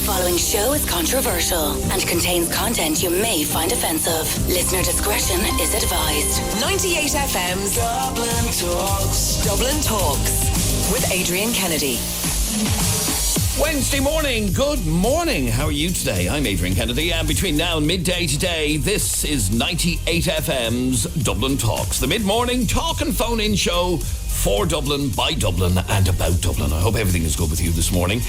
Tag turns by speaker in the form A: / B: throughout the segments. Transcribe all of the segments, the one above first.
A: following show is controversial and contains content you may find offensive. Listener discretion is advised.
B: 98 FM's Dublin Talks. Dublin Talks with Adrian Kennedy.
C: Wednesday morning, good morning. How are you today? I'm Adrian Kennedy, and between now and midday today, this is 98 FM's Dublin Talks, the mid-morning talk and phone-in show for Dublin, by Dublin, and about Dublin. I hope everything is good with you this morning.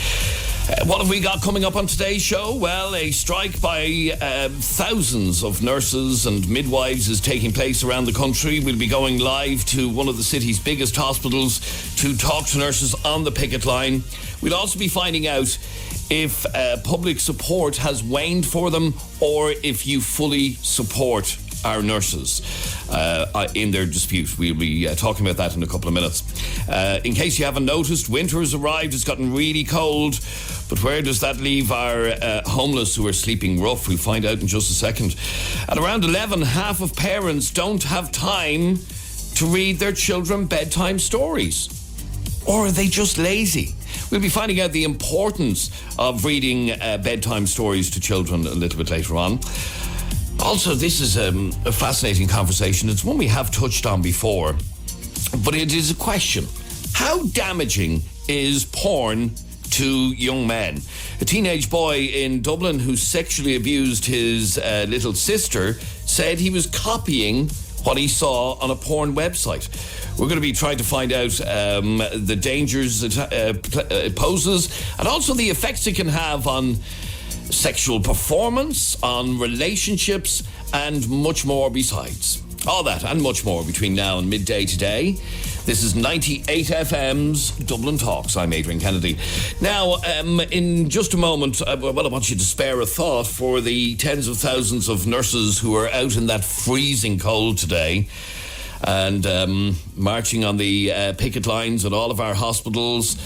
C: What have we got coming up on today's show? Well, a strike by thousands of nurses and midwives is taking place around the country. We'll be going live to one of the city's biggest hospitals to talk to nurses on the picket line. We'll also be finding out if public support has waned for them or if you fully support our nurses in their dispute. We'll be talking about that in a couple of minutes. In case you haven't noticed, winter has arrived. It's gotten really cold. But where does that leave our homeless who are sleeping rough? We'll find out in just a second. At around 11, half of parents don't have time to read their children bedtime stories. Or are they just lazy? We'll be finding out the importance of reading bedtime stories to children a little bit later on. Also, this is a fascinating conversation. It's one we have touched on before, but it is a question. How damaging is porn to young men? A teenage boy in Dublin who sexually abused his little sister said he was copying what he saw on a porn website. We're going to be trying to find out the dangers it poses and also the effects it can have on sexual performance, on relationships, and much more besides. All that and much more between now and midday today. This is 98 FM's Dublin Talks. I'm Adrian Kennedy. Now, in just a moment, I want you to spare a thought for the tens of thousands of nurses who are out in that freezing cold today and marching on the picket lines at all of our hospitals.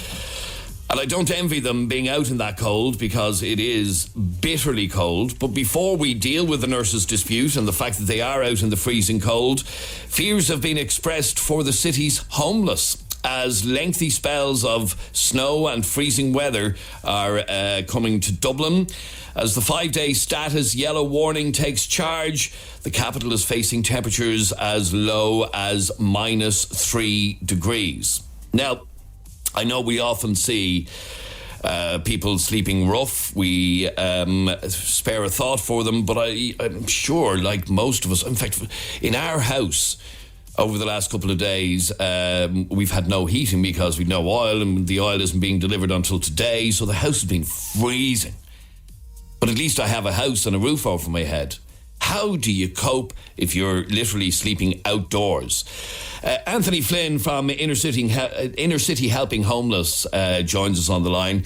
C: And I don't envy them being out in that cold because it is bitterly cold. But before we deal with the nurses' dispute and the fact that they are out in the freezing cold, fears have been expressed for the city's homeless as lengthy spells of snow and freezing weather are coming to Dublin. As the 5-day status yellow warning takes charge, the capital is facing temperatures as low as -3 degrees. Now, I know we often see people sleeping rough. We spare a thought for them, but I'm sure, like most of us, in fact, in our house, over the last couple of days, we've had no heating because we've no oil, and the oil isn't being delivered until today, so the house has been freezing. But at least I have a house and a roof over my head. How do you cope if you're literally sleeping outdoors? Anthony Flynn from Inner City Helping Homeless joins us on the line.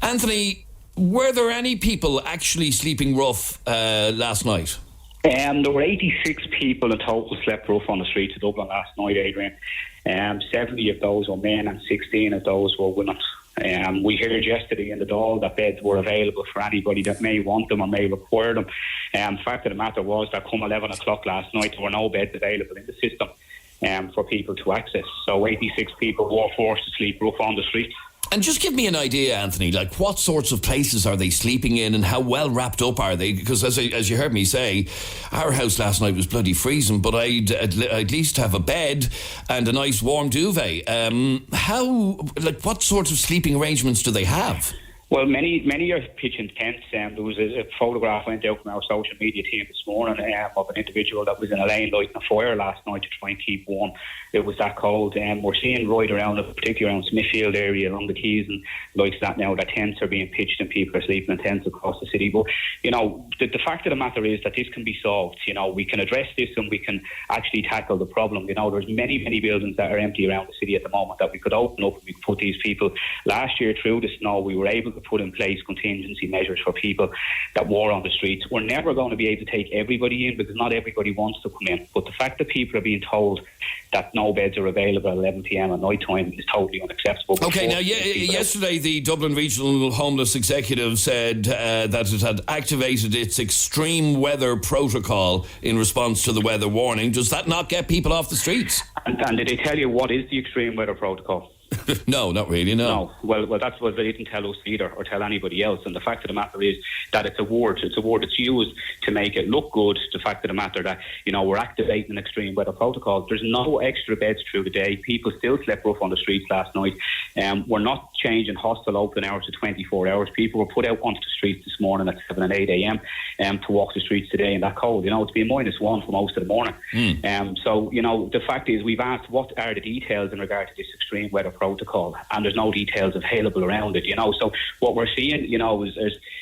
C: Anthony, were there any people actually sleeping rough last night?
D: There were 86 people in total slept rough on the streets of Dublin last night, Adrian. 70 of those were men and 16 of those were women. We heard yesterday in the Dáil that beds were available for anybody that may want them or may require them. Fact of the matter was that come 11 o'clock last night, there were no beds available in the system for people to access. So 86 people were forced to sleep rough on the street.
C: And just give me an idea, Anthony, like what sorts of places are they sleeping in and how well wrapped up are they? Because as you heard me say, our house last night was bloody freezing, but I'd at least have a bed and a nice warm duvet. What sorts of sleeping arrangements do they have?
D: Well, many are pitching tents. There was a photograph went out from our social media team this morning of an individual that was in a lane lighting a fire last night to try and keep warm. It was that cold. We're seeing right around, particularly around Smithfield area, along the quays and like that now, that tents are being pitched and people are sleeping in tents across the city. But, the fact of the matter is that this can be solved. We can address this and we can actually tackle the problem. There's many buildings that are empty around the city at the moment that we could open up and we could put these people. Last year through the snow, we were able to put in place contingency measures for people that were on the streets. We're never going to be able to take everybody in because not everybody wants to come in. But the fact that people are being told that no beds are available at 11 p.m. at night time is totally unacceptable.
C: Okay, now, yesterday the Dublin Regional Homeless Executive said that it had activated its extreme weather protocol in response to the weather warning. Does that not get people off the streets?
D: And did they tell you what is the extreme weather protocol?
C: No, not really, no.
D: No. Well, that's what they didn't tell us either, or tell anybody else. And the fact of the matter is that it's a word that's used to make it look good. The fact of the matter that, we're activating an extreme weather protocol. There's no extra beds through the day. People still slept rough on the streets last night. We're not changing hostel open hours to 24 hours. People were put out onto the streets this morning at 7 and 8 a.m. To walk the streets today in that cold. It's been -1 for most of the morning. So, the fact is we've asked what are the details in regard to this extreme weather protocol, and there's no details available around it, So what we're seeing,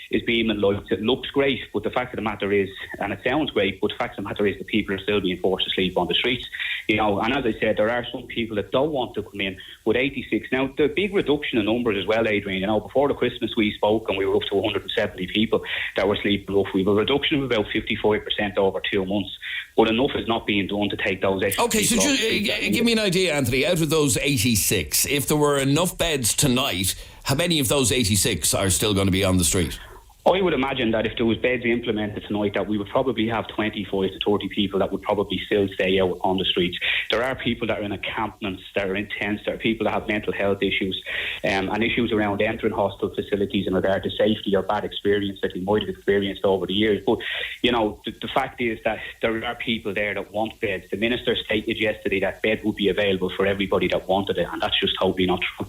D: is beaming lights. It looks great, but the fact of the matter is, and it sounds great, but the fact of the matter is that people are still being forced to sleep on the streets. And as I said, there are some people that don't want to come in with 86. Now, the big reduction in numbers as well, Adrian, before the Christmas we spoke and we were up to 170 people that were sleeping rough. We have a reduction of about 55% over 2 months, but enough is not being done to take those extra.
C: Okay, so give me an idea, Anthony, out of those 86, if there were enough beds tonight, how many of those 86 are still going to be on the street?
D: I would imagine that if there was beds implemented tonight, that we would probably have 25 to 30 people that would probably still stay out on the streets. There are people that are in encampments, that are in tents, there are people that have mental health issues and issues around entering hostel facilities in regard to safety or bad experience that they might have experienced over the years. But, the fact is that there are people there that want beds. The Minister stated yesterday that bed would be available for everybody that wanted it, and that's just totally not true.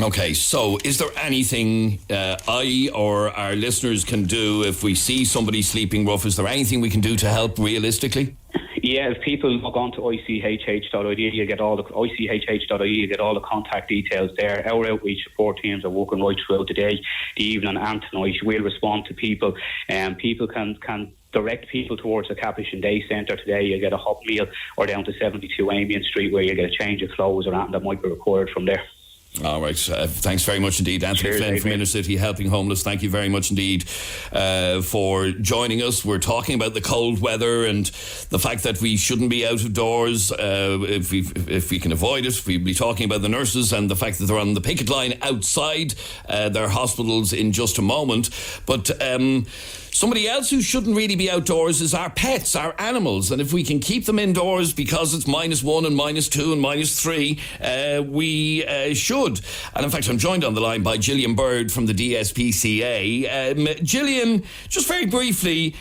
C: Okay, so is there anything I or our listeners can do if we see somebody sleeping rough? Is there anything we can do to help realistically?
D: Yeah, if people log on to ICHH.ie, you get all the ICHH.ie, you get all the contact details there. Our outreach support teams are working right throughout the day, the evening and tonight. We'll respond to people, and people can direct people towards the Capuchin Day Centre today. You get a hot meal, or down to 72 Amiens Street where you get a change of clothes or anything that might be required from there.
C: All right. Thanks very much indeed, Anthony Flynn from Inner City Helping Homeless. Thank you very much indeed for joining us. We're talking about the cold weather and the fact that we shouldn't be out of doors if we can avoid it. We'll be talking about the nurses and the fact that they're on the picket line outside their hospitals in just a moment. But somebody else who shouldn't really be outdoors is our pets, our animals. And if we can keep them indoors because it's -1 and -2 and -3, we should. And in fact, I'm joined on the line by Gillian Bird from the DSPCA. Gillian, just very briefly,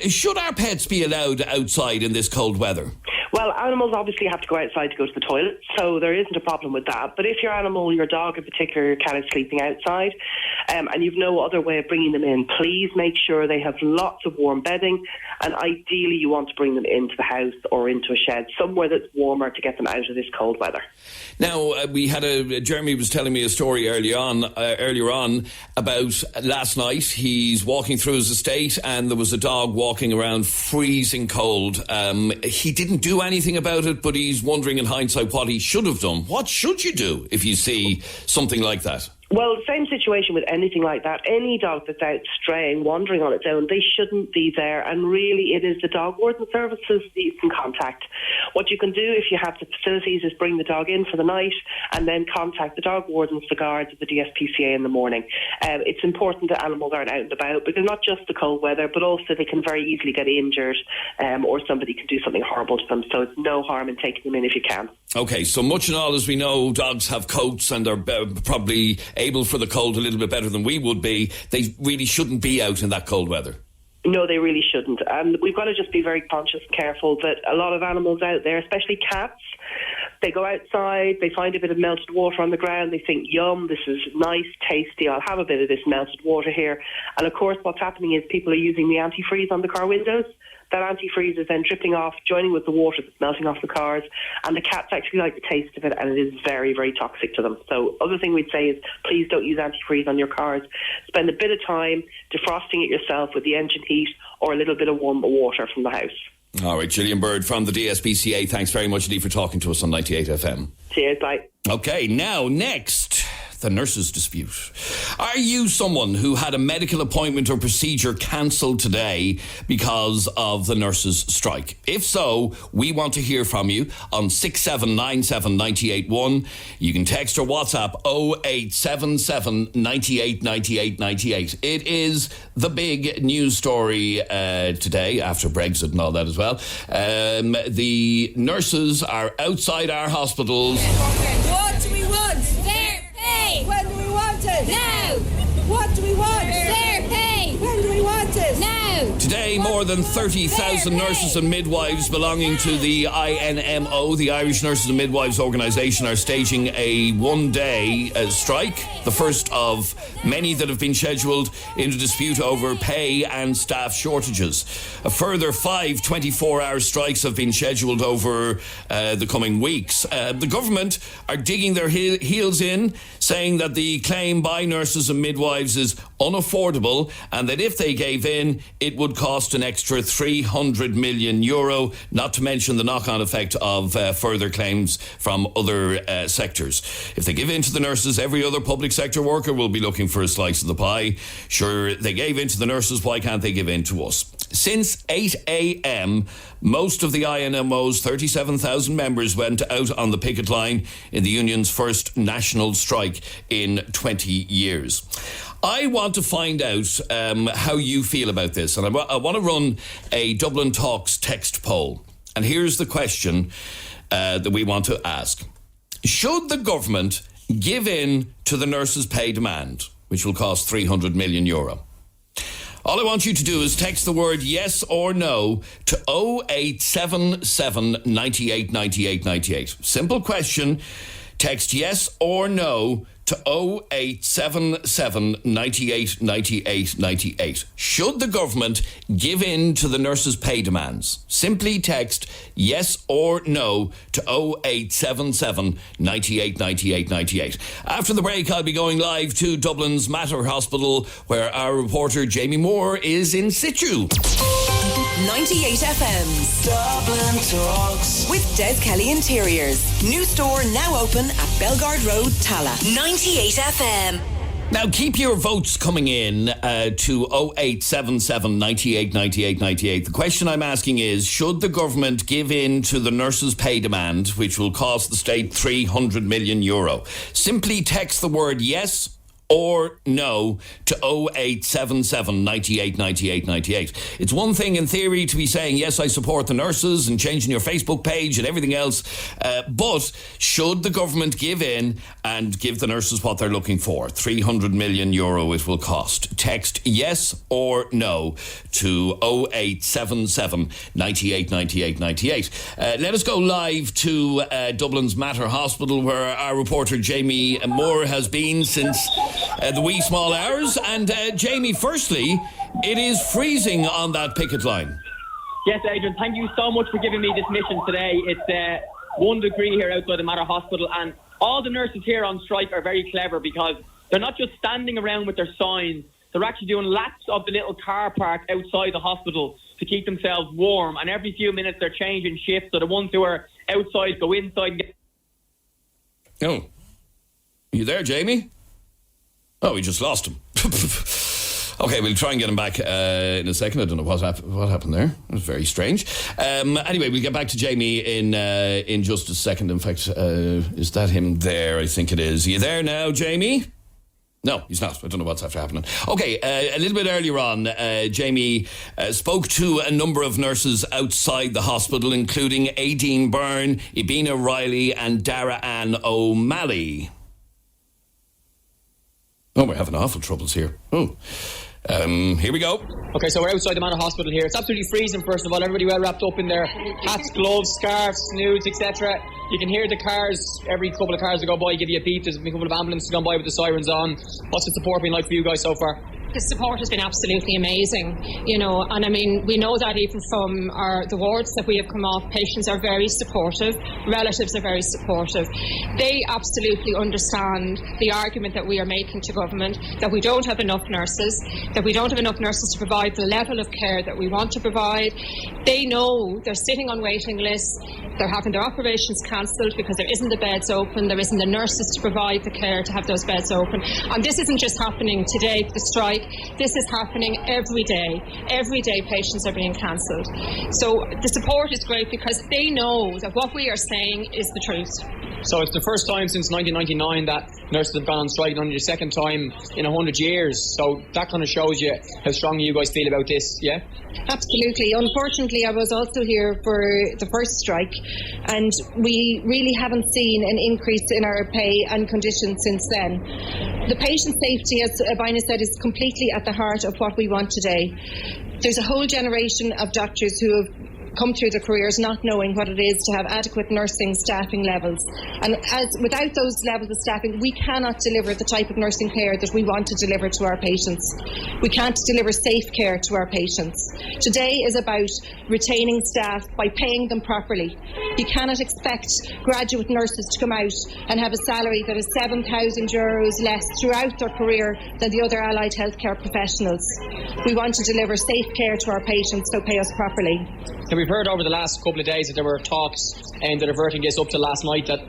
C: should our pets be allowed outside in this cold weather?
E: Well, animals obviously have to go outside to go to the toilet, so there isn't a problem with that. But if your animal, your dog in particular, your cat is sleeping outside, and you've no other way of bringing them in, please make sure they have lots of warm bedding, and ideally you want to bring them into the house or into a shed, somewhere that's warmer to get them out of this cold weather.
C: Now, we had Jeremy was telling me a story earlier on about last night. He's walking through his estate and there was a dog walking around freezing cold. He didn't do anything about it, but he's wondering in hindsight what he should have done. What should you do if you see something like that?
E: Well, same situation with anything like that. Any dog that's out straying, wandering on its own, they shouldn't be there. And really, it is the dog warden services that you can contact. What you can do if you have the facilities is bring the dog in for the night and then contact the dog wardens, the guards of the DSPCA in the morning. It's important that animals aren't out and about because not just the cold weather, but also they can very easily get injured or somebody can do something horrible to them. So it's no harm in taking them in if you can.
C: Okay, so much and all as we know, dogs have coats and are probably able for the cold a little bit better than we would be. They really shouldn't be out in that cold weather.
E: No, they really shouldn't. And we've got to just be very conscious and careful that a lot of animals out there, especially cats, they go outside, they find a bit of melted water on the ground, they think, yum, this is nice, tasty, I'll have a bit of this melted water here. And of course what's happening is people are using the antifreeze on the car windows. That antifreeze is then dripping off, joining with the water that's melting off the cars, and the cats actually like the taste of it, and it is very, very toxic to them. So other thing we'd say is please don't use antifreeze on your cars. Spend a bit of time defrosting it yourself with the engine heat or a little bit of warm water from the house. All
C: right, Gillian Bird from the DSPCA, thanks very much indeed for talking to us on 98 FM.
E: Cheers, bye.
C: Okay, now next, the nurses' dispute. Are you someone who had a medical appointment or procedure cancelled today because of the nurses' strike? If so, we want to hear from you on 6797 981. You can text or WhatsApp 0877 98 98 98. It is the big news story today, after Brexit and all that as well. The nurses are outside our hospitals.
F: What do we want?
C: Today, more than 30,000 nurses and midwives belonging to the INMO, the Irish Nurses and Midwives Organisation, are staging a one-day strike, the first of many that have been scheduled in a dispute over pay and staff shortages. A further 5 24-hour strikes have been scheduled over the coming weeks. The government are digging their heels in, saying that the claim by nurses and midwives is unaffordable and that if they gave in, it would cost an extra €300 million, not to mention the knock-on effect of further claims from other sectors. If they give in to the nurses, every other public sector worker will be looking for a slice of the pie. Sure, they gave in to the nurses, why can't they give in to us? Since 8 a.m, most of the INMO's 37,000 members went out on the picket line in the union's first national strike in 20 years. I want to find out how you feel about this, and I want to run a Dublin Talks text poll. And here's the question that we want to ask. Should the government give in to the nurses' pay demand, which will cost €300 million? All I want you to do is text the word yes or no to 0877 98 98 98. Simple question. Text yes or no to 0877 98 98 98. Should the government give in to the nurses' pay demands? Simply text yes or no to 0877 98 98 98. After the break, I'll be going live to Dublin's Mater Hospital, where our reporter Jamie Moore is in situ.
B: 98 FM's
F: Dublin Talks
B: with Des Kelly Interiors. New store now open at Belgard Road, Tala.
A: 98 FM.
C: Now, keep your votes coming in to 0877 98 98 98. The question I'm asking is, should the government give in to the nurses' pay demand, which will cost the state €300 million? Simply text the word yes or no to 0877 98 98 98. It's one thing in theory to be saying, yes, I support the nurses and changing your Facebook page and everything else, but should the government give in and give the nurses what they're looking for? €300 million it will cost. Text yes or no to 0877 98 98 98. Let us go live to Dublin's Mater Hospital, where our reporter Jamie Moore has been since the wee small hours. And Jamie, firstly, it is freezing on that picket line.
G: Yes, Adrian, thank you so much for giving me this mission today. It's 1 degree here outside the Mater Hospital, and all the nurses here on strike are very clever because they're not just standing around with their signs, they're actually doing laps of the little car park outside the hospital to keep themselves warm, and every few minutes they're changing shifts, so the ones who are outside go inside and get...
C: Oh, are you there, Jamie? Oh, we just lost him. Okay, we'll try and get him back in a second. I don't know what happened there. It was very strange. Anyway, we'll get back to Jamie in just a second. In fact, is that him there? I think it is. Are you there now, Jamie? No, he's not. I don't know what's after happening. Okay, a little bit earlier on, Jamie spoke to a number of nurses outside the hospital, including Aideen Byrne, Ibina Riley and Dara Ann O'Malley. Oh, we're having awful troubles here. Oh, here we go.
H: Okay, so we're outside the Mater Hospital here. It's absolutely freezing, first of all. Everybody well wrapped up in their hats, gloves, scarves, snoods, etc. You can hear the cars, every couple of cars that go by give you a beep. There's a couple of ambulances gone by with the sirens on. What's the support been like for you guys so far?
I: The support has been absolutely amazing, and I mean, we know that even from the wards that we have come off, patients are very supportive, relatives are very supportive. They absolutely understand the argument that we are making to government, that we don't have enough nurses, to provide the level of care that we want to provide. They know they're sitting on waiting lists, they're having their operations cancelled because there isn't the beds open, there isn't the nurses to provide the care to have those beds open. And this isn't just happening today, the strike. This is happening every day. Every day patients are being cancelled. So the support is great because they know that what we are saying is the truth.
H: So it's the first time since 1999 that nurses have gone on strike, and only the second time in 100 years. So that kind of shows you how strongly you guys feel about this, yeah?
I: Absolutely. Unfortunately, I was also here for the first strike, and we really haven't seen an increase in our pay and conditions since then. The patient safety, as Abina said, is completely completely at the heart of what we want today. There's a whole generation of doctors who have come through their careers not knowing what it is to have adequate nursing staffing levels. And without those levels of staffing, we cannot deliver the type of nursing care that we want to deliver to our patients. We can't deliver safe care to our patients. Today is about retaining staff by paying them properly. You cannot expect graduate nurses to come out and have a salary that is €7,000 less throughout their career than the other allied healthcare professionals. We want to deliver safe care to our patients, so pay us properly.
H: And we've heard over the last couple of days that there were talks and that averting this up to last night that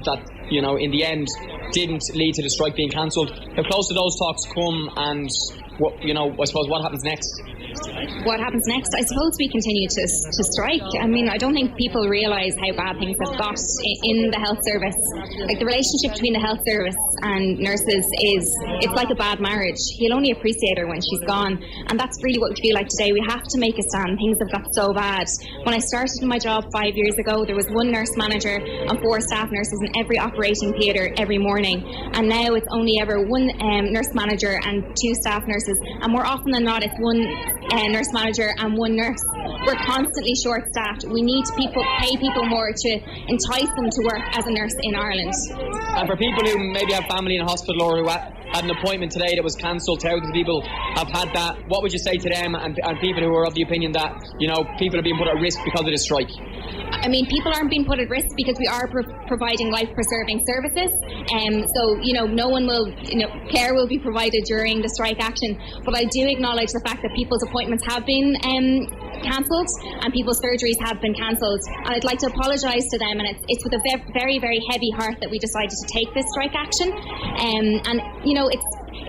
H: in the end didn't lead to the strike being cancelled. How close do those talks come, and I suppose what happens next?
J: What happens next? I suppose we continue to strike. I mean, I don't think people realise how bad things have got in the health service. Like, the relationship between the health service and nurses it's like a bad marriage. You'll only appreciate her when she's gone. And that's really what we feel like today. We have to make a stand. Things have got so bad. When I started in my job 5 years ago, there was one nurse manager and 4 staff nurses in every operating theatre every morning. And now it's only ever one nurse manager and 2 staff nurses. And more often than not, it's one nurse manager and 1 nurse. We're constantly short-staffed. We need to pay people more to entice them to work as a nurse in Ireland.
H: And for people who maybe have family in a hospital or who had an appointment today that was cancelled, thousands of people have had that. What would you say to them and people who are of the opinion that people are being put at risk because of this strike?
J: I mean, people aren't being put at risk because we are providing life-preserving services. So no one will, care will be provided during the strike action. But I do acknowledge the fact that people's appointments have been cancelled and people's surgeries have been cancelled. And I'd like to apologise to them. And it's with a very, very heavy heart that we decided to take this strike action.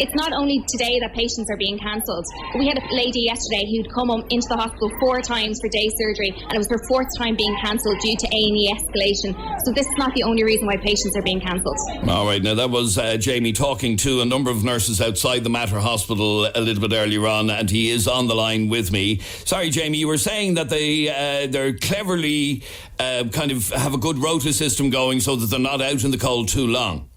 J: It's not only today that patients are being cancelled. We had a lady yesterday who'd come into the hospital 4 times for day surgery, and it was her 4th time being cancelled due to A&E escalation. So this is not the only reason why patients are being cancelled. All
C: right, now that was Jamie talking to a number of nurses outside the Mater Hospital a little bit earlier on, and he is on the line with me. Sorry, Jamie, you were saying that they're cleverly kind of have a good rota system going so that they're not out in the cold too long.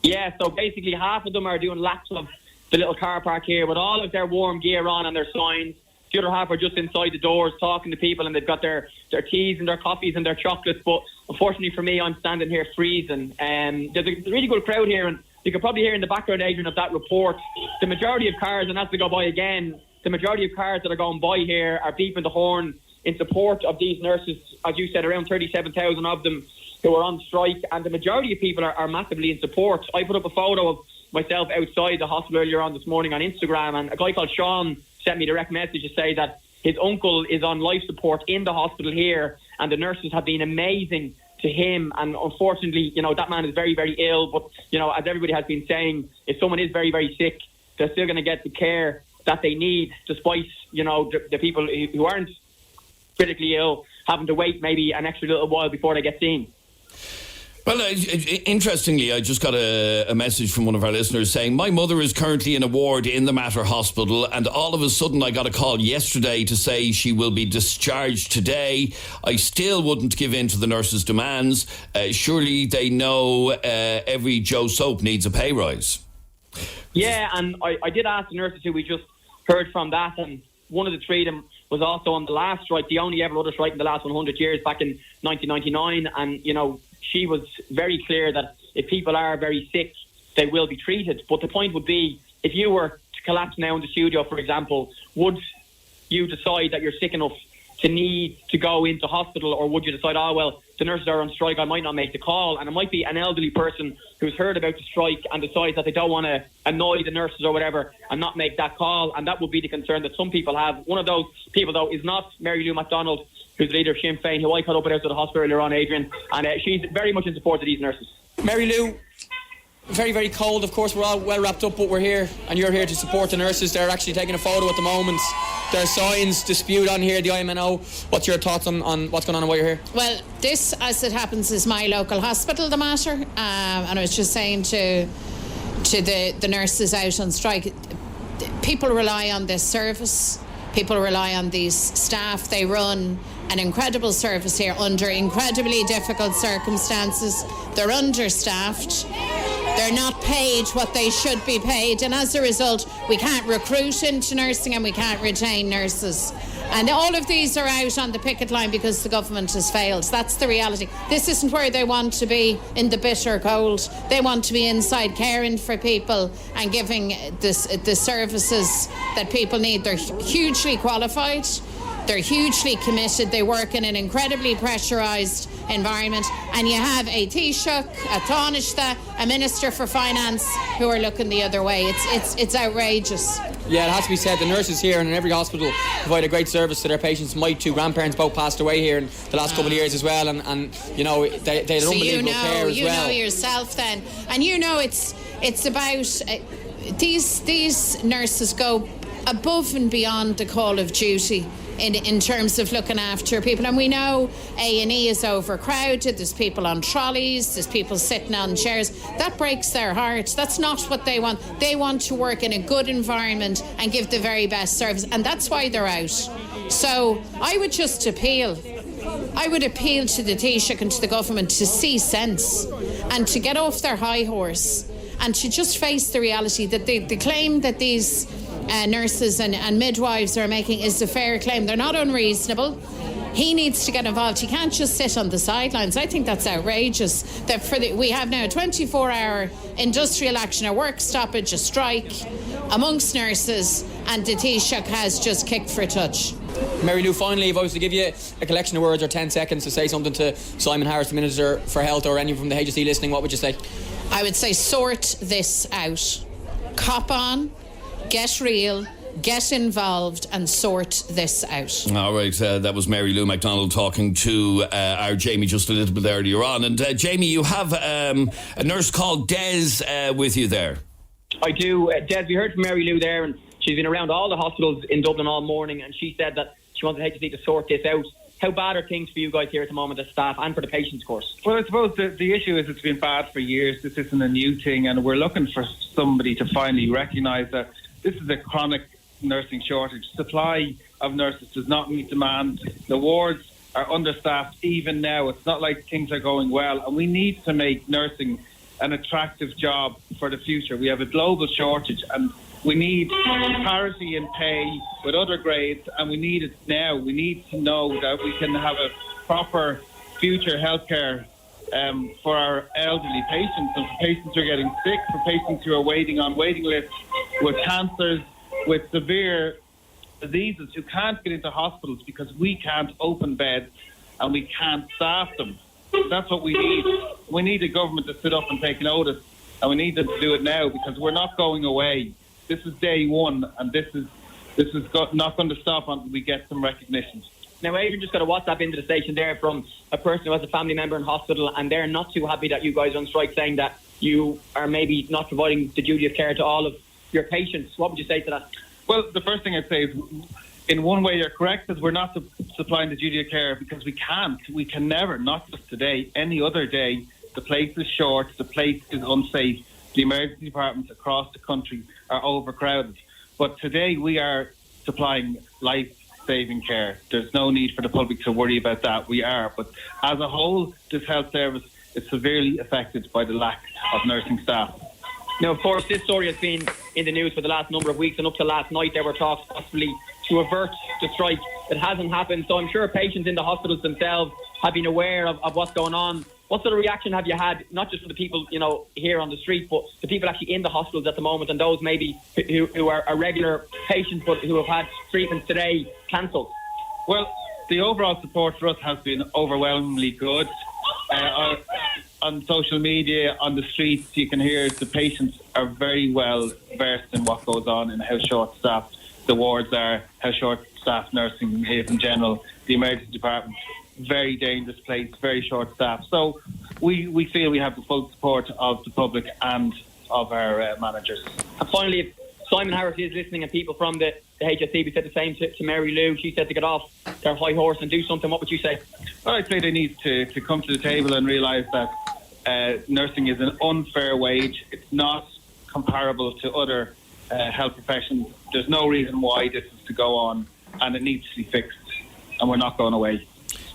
G: Yeah, so basically half of them are doing laps of the little car park here with all of their warm gear on and their signs. The other half are just inside the doors talking to people, and they've got their teas and their coffees and their chocolates. But unfortunately for me, I'm standing here freezing. There's a really good crowd here, and you can probably hear in the background, Adrian, of that report, the majority of cars, and as they go by again, the majority of cars that are going by here are beeping the horn in support of these nurses. As you said, around 37,000 of them who are on strike, and the majority of people are massively in support. I put up a photo of myself outside the hospital earlier on this morning on Instagram, and a guy called Sean sent me a direct message to say that his uncle is on life support in the hospital here, and the nurses have been amazing to him. And unfortunately, that man is very, very ill, but as everybody has been saying, if someone is very, very sick, they're still going to get the care that they need, despite the people who aren't critically ill having to wait maybe an extra little while before they get seen.
C: Well, interestingly, I just got a message from one of our listeners saying, my mother is currently in a ward in the Mater Hospital, and all of a sudden I got a call yesterday to say she will be discharged today. I still wouldn't give in to the nurses' demands. Surely they know every Joe Soap needs a pay rise.
G: Yeah, and I did ask the nurses who we just heard from that, and one of the 3 of them was also on the last strike, the only ever other strike in the last 100 years, back in 1999, and she was very clear that if people are very sick, they will be treated. But the point would be, if you were to collapse now in the studio, for example, would you decide that you're sick enough to need to go into hospital, or would you decide, the nurses are on strike, I might not make the call? And it might be an elderly person who's heard about the strike and decides that they don't want to annoy the nurses or whatever and not make that call, and that would be the concern that some people have. One of those people, though, is not Mary Lou MacDonald, who's the leader of Sinn Féin, who I caught up with out to the hospital earlier on, Adrian, and she's very much in support of these nurses.
H: Mary Lou, very, very cold, of course, we're all well wrapped up, but we're here, and you're here to support the nurses. They're actually taking a photo at the moment. There are signs, dispute on here, the IMNO. What's your thoughts on what's going on and why you're here?
K: Well, this, as it happens, is my local hospital, the Mater, and I was just saying to the nurses out on strike, people rely on this service, people rely on these staff. They run an incredible service here under incredibly difficult circumstances. They're understaffed. They're not paid what they should be paid, and as a result, we can't recruit into nursing and we can't retain nurses. And all of these are out on the picket line because the government has failed. That's the reality. This isn't where they want to be, in the bitter cold. They want to be inside caring for people and giving the services that people need. They're hugely qualified. They're hugely committed. They work in an incredibly pressurised environment. And you have a Taoiseach, a Taoiseach, a Minister for Finance who are looking the other way. It's outrageous.
H: Yeah, it has to be said. The nurses here and in every hospital provide a great service to their patients. My two grandparents both passed away here in the last couple of years as well. And you know, they had unbelievable care as well.
K: You know yourself then. And you know it's about... These nurses go above and beyond the call of duty in terms of looking after people, and we know A&E is overcrowded. There's people on trolleys, there's people sitting on chairs. That breaks their heart. That's not what they want. They want to work in a good environment and give the very best service, and that's why they're out. So I would just appeal to the Taoiseach and to the government to see sense and to get off their high horse and to just face the reality that the claim that these nurses and midwives are making is a fair claim. They're not unreasonable. He needs to get involved. He can't just sit on the sidelines. I think that's outrageous. That we have now a 24-hour industrial action, a work stoppage, a strike amongst nurses, and the Taoiseach has just kicked for a touch.
H: Mary Lou, finally, if I was to give you a collection of words or 10 seconds to say something to Simon Harris, the Minister for Health, or anyone from the HSE listening, what would you say?
K: I would say sort this out. Cop on, get real, get involved and sort this out.
C: All right, that was Mary Lou MacDonald talking to our Jamie just a little bit earlier on. And Jamie, you have a nurse called Des with you there.
G: I do. Des, we heard from Mary Lou there, and she's been around all the hospitals in Dublin all morning, and she said that she wanted HSE to sort this out. How bad are things for you guys here at the moment as staff and for the patients, of course?
L: Well, I suppose the issue is it's been bad for years. This isn't a new thing, and we're looking for somebody to finally recognise that this is a chronic nursing shortage. Supply of nurses does not meet demand. The wards are understaffed even now. It's not like things are going well, and we need to make nursing an attractive job for the future. We have a global shortage, and we need parity in pay with other grades, and we need it now. We need to know that we can have a proper future healthcare for our elderly patients, and for patients who are getting sick, for patients who are waiting on waiting lists with cancers, with severe diseases, who can't get into hospitals because we can't open beds and we can't staff them. That's what we need. We need the government to sit up and take notice, and we need them to do it now, because we're not going away. This is day one, and this is not going to stop until we get some recognition.
G: Now, Adrian just got a WhatsApp into the station there from a person who has a family member in hospital, and they're not too happy that you guys are on strike, saying that you are maybe not providing the duty of care to all of your patients. What would you say to that?
L: Well, the first thing I'd say is, in one way you're correct, because we're not supplying the duty of care because we can't. We can never, not just today, any other day. The place is short, the place is unsafe. The emergency departments across the country are overcrowded. But today we are supplying life-saving care. There's no need for the public to worry about that. We are. But as a whole, this health service is severely affected by the lack of nursing staff.
G: Now, of course, this story has been in the news for the last number of weeks, and up to last night there were talks possibly to avert the strike. It hasn't happened, so I'm sure patients in the hospitals themselves have been aware of what's going on. What sort of reaction have you had, not just for the people, here on the street, but the people actually in the hospitals at the moment, and those maybe who are regular patients but who have had treatments today cancelled?
L: Well, the overall support for us has been overwhelmingly good. On social media, on the streets, you can hear the patients are very well versed in what goes on and how short-staffed the wards are, how short-staffed nursing is in general. The emergency department, very dangerous place, very short-staffed. So we feel we have the full support of the public and of our managers.
G: And finally, if Simon Harris is listening and people from the HSE, we said the same to Mary Lou. She said to get off their high horse and do something. What would you say?
L: Well, I'd say they need to come to the table and realise that nursing is an unfair wage. It's not comparable to other health professions. There's no reason why this is to go on, and it needs to be fixed, and we're not going away.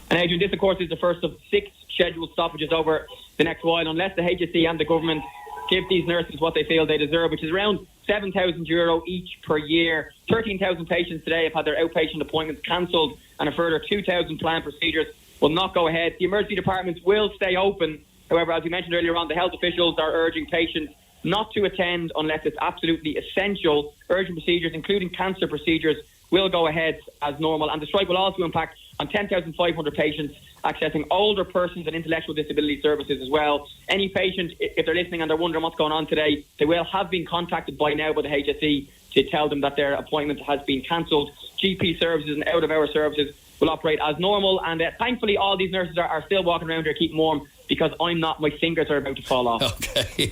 G: And Adrian, this of course is the first of 6 scheduled stoppages over the next while, unless the HSE and the government give these nurses what they feel they deserve, which is around €7,000 each per year. 13,000 patients today have had their outpatient appointments cancelled, and a further 2,000 planned procedures will not go ahead. The emergency departments will stay open. However, as we mentioned earlier on, the health officials are urging patients not to attend unless it's absolutely essential. Urgent procedures, including cancer procedures, will go ahead as normal, and the strike will also impact on 10,500 patients accessing older persons and intellectual disability services as well. Any patient, if they're listening and they're wondering what's going on today, they will have been contacted by now by the HSE to tell them that their appointment has been cancelled. GP services and out-of-hour services will operate as normal, and thankfully all these nurses are still walking around here keeping warm, because I'm not. My fingers are about to fall off.
C: Okay.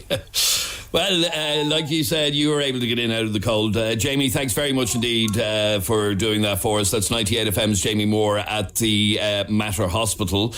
C: Well, like you said, you were able to get in out of the cold. Jamie, thanks very much indeed for doing that for us. That's 98 FM's Jamie Moore at the Mater Hospital.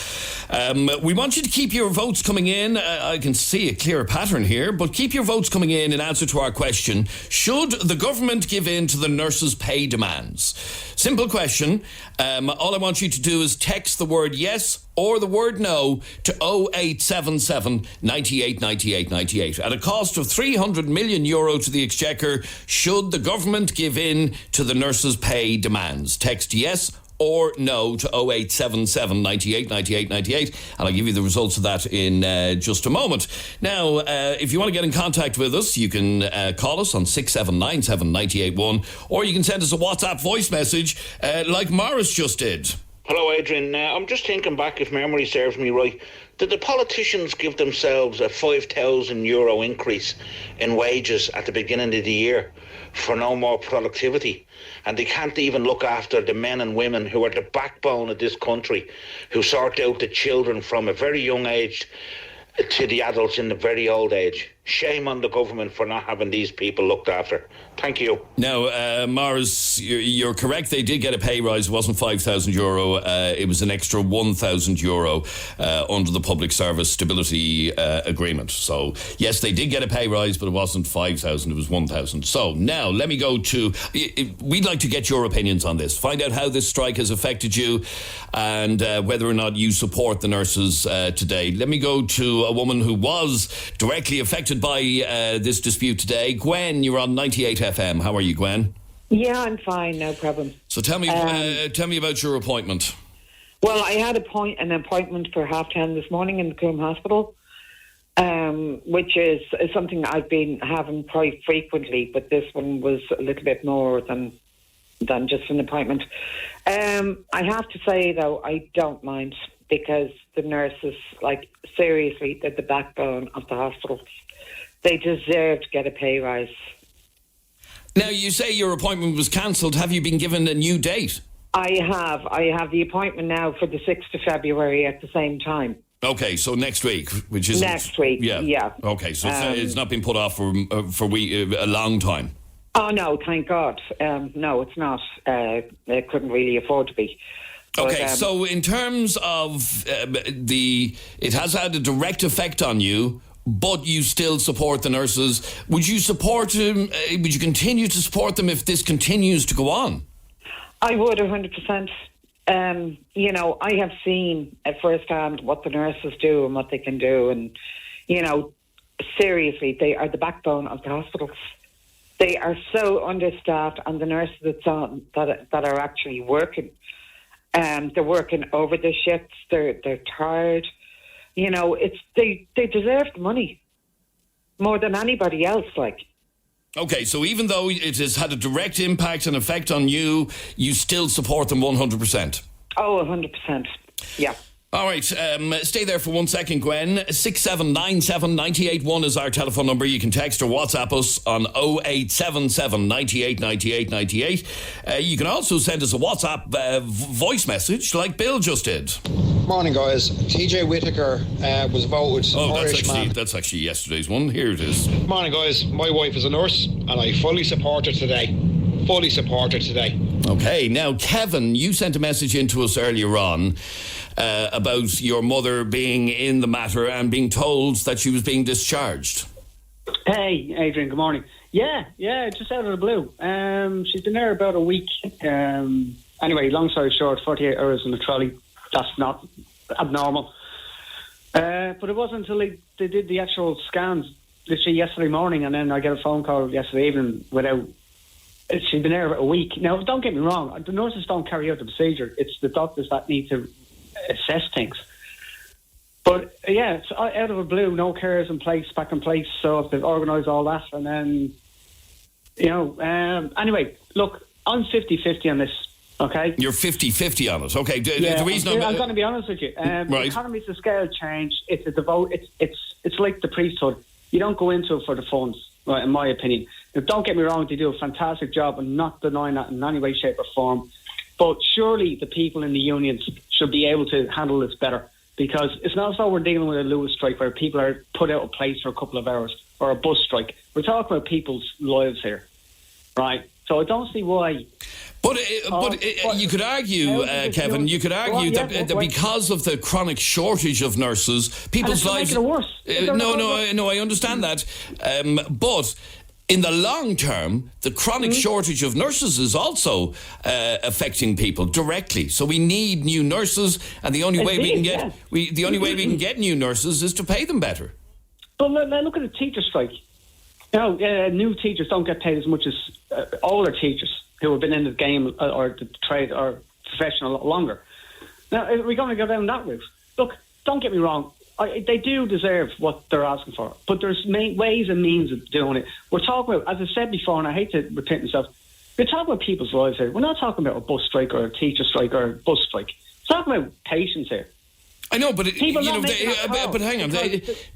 C: We want you to keep your votes coming in. I can see a clear pattern here, but keep your votes coming in answer to our question. Should the government give in to the nurses' pay demands? Simple question. All I want you to do is text the word yes or the word no to 0877 98 98 98. At a cost of €300 million to the Exchequer, should the government give in to the nurses' pay demands? Text yes or no to 0877 98 98 98, and I'll give you the results of that in just a moment. Now, if you want to get in contact with us, you can call us on 6797 981, or you can send us a WhatsApp voice message like Morris just did.
M: Hello, Adrian. I'm just thinking back, if memory serves me right, did the politicians give themselves a €5,000 increase in wages at the beginning of the year for no more productivity? And they can't even look after the men and women who are the backbone of this country, who sort out the children from a very young age to the adults in the very old age. Shame on the government for not having these people looked after. Thank you.
C: Now, Morris, you're correct. They did get a pay rise. It wasn't €5,000. It was an extra €1,000 under the Public Service Stability Agreement. So, yes, they did get a pay rise, but it wasn't 5,000. It was 1,000. So, now, let me go to... We'd like to get your opinions on this. Find out how this strike has affected you and whether or not you support the nurses today. Let me go to a woman who was directly affected by this dispute today. Gwen, you're on 98 FM. How are you, Gwen?
N: Yeah, I'm fine, no problem.
C: So tell me about your appointment.
N: Well, I had an appointment for 10:30 this morning in the Coombe Hospital, which is something I've been having quite frequently, but this one was a little bit more than just an appointment. I have to say, though, I don't mind, because the nurses, seriously, they're the backbone of the hospitals. They deserve to get a pay rise.
C: Now, you say your appointment was cancelled. Have you been given a new date?
N: I have the appointment now for the 6th of February at the same time.
C: Okay, so next week, which is...
N: Next week, yeah.
C: Okay, so it's not been put off for a long time.
N: Oh, no, thank God. No, it's not. It couldn't really afford to be.
C: Okay,
N: but,
C: so in terms of it has had a direct effect on you, but you still support the nurses. Would you support them? Would you continue to support them if this continues to go on?
N: I would, 100%. I have seen firsthand what the nurses do and what they can do, and seriously, they are the backbone of the hospitals. They are so understaffed, and the nurses that are actually working, they're working over their shifts. They're tired. They deserve the money more than anybody else.
C: Okay, so even though it has had a direct impact and effect on you, you still support them 100%.
N: Oh, 100%. Yeah.
C: All right, stay there for 1 second, Gwen. 6797 981 is our telephone number. You can text or WhatsApp us on 0877 98 98 98. You can also send us a WhatsApp voice message like Bill just did.
O: Morning, guys. TJ Whittaker was voted Irishman.
C: That's actually yesterday's one. Here it is.
O: Morning, guys. My wife is a nurse, and I fully support her today.
C: Okay, now, Kevin, you sent a message in to us earlier on about your mother being in the matter and being told that she was being discharged.
P: Hey, Adrian, good morning. Yeah, just out of the blue. She's been there about a week. Anyway, long story short, 48 hours in the trolley. That's not abnormal. But it wasn't until they did the actual scans literally yesterday morning, and then I get a phone call yesterday evening without. She's been there about a week. Now, don't get me wrong, the nurses don't carry out the procedure. It's the doctors that need to assess things. But, yeah, it's out of the blue, no carers back in place, so if they've organised all that, and then, anyway, look, I'm 50-50 on this, okay?
C: You're 50-50 on it, okay.
P: Yeah,
C: the reason
P: I'm going to be honest with you.
C: Right.
P: The economy's a scale change. It's a devote. It's like the priesthood. You don't go into it for the funds, right, in my opinion. Now, don't get me wrong, they do a fantastic job. I'm not denying that in any way, shape or form. But surely the people in the unions should be able to handle this better, because it's not as though we're dealing with a Lewis strike where people are put out of place for a couple of hours, or a bus strike. We're talking about people's lives here, right? So I don't see why.
C: But you could argue, Kevin, that because of the chronic shortage of nurses, people's lives...
P: Making it worse.
C: No, I understand that. But in the long term, the chronic shortage of nurses is also affecting people directly. So we need new nurses, and the only way we can get new nurses is to pay them better.
P: But look at the teacher strike. New teachers don't get paid as much as older teachers who have been in the game or the trade or profession a lot longer. Now, are we going to go down that route? Look, don't get me wrong. They do deserve what they're asking for, but there's ways and means of doing it. We're talking about, as I said before, and I hate to repeat myself, we're talking about people's lives here. We're not talking about a bus strike or a teacher strike or a bus strike. We're talking about patients here.
C: I know, but but hang on.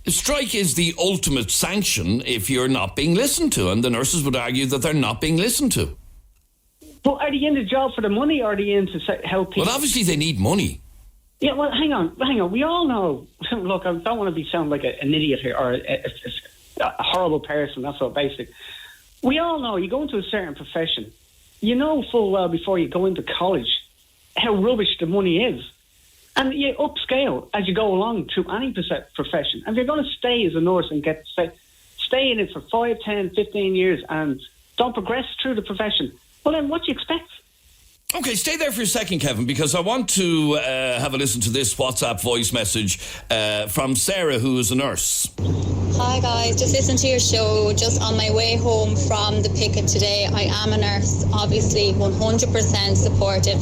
C: Strike is the ultimate sanction if you're not being listened to, and the nurses would argue that they're not being listened to.
P: But are they in the job for the money, or are they in to help people?
C: Well, obviously they need money.
P: Yeah, well, hang on. We all know. Look, I don't want to sound like an idiot here or a horrible person. That's what basic. We all know you go into a certain profession. You know full well before you go into college how rubbish the money is. And you upscale as you go along through any profession. And if you're going to stay as a nurse and stay in it for 5, 10, 15 years and don't progress through the profession, well, then what do you expect?
C: Okay, stay there for a second, Kevin, because I want to have a listen to this WhatsApp voice message from Sarah, who is a nurse.
Q: Hi guys, just listen to your show just on my way home from the picket today. I am a nurse, obviously 100% supportive,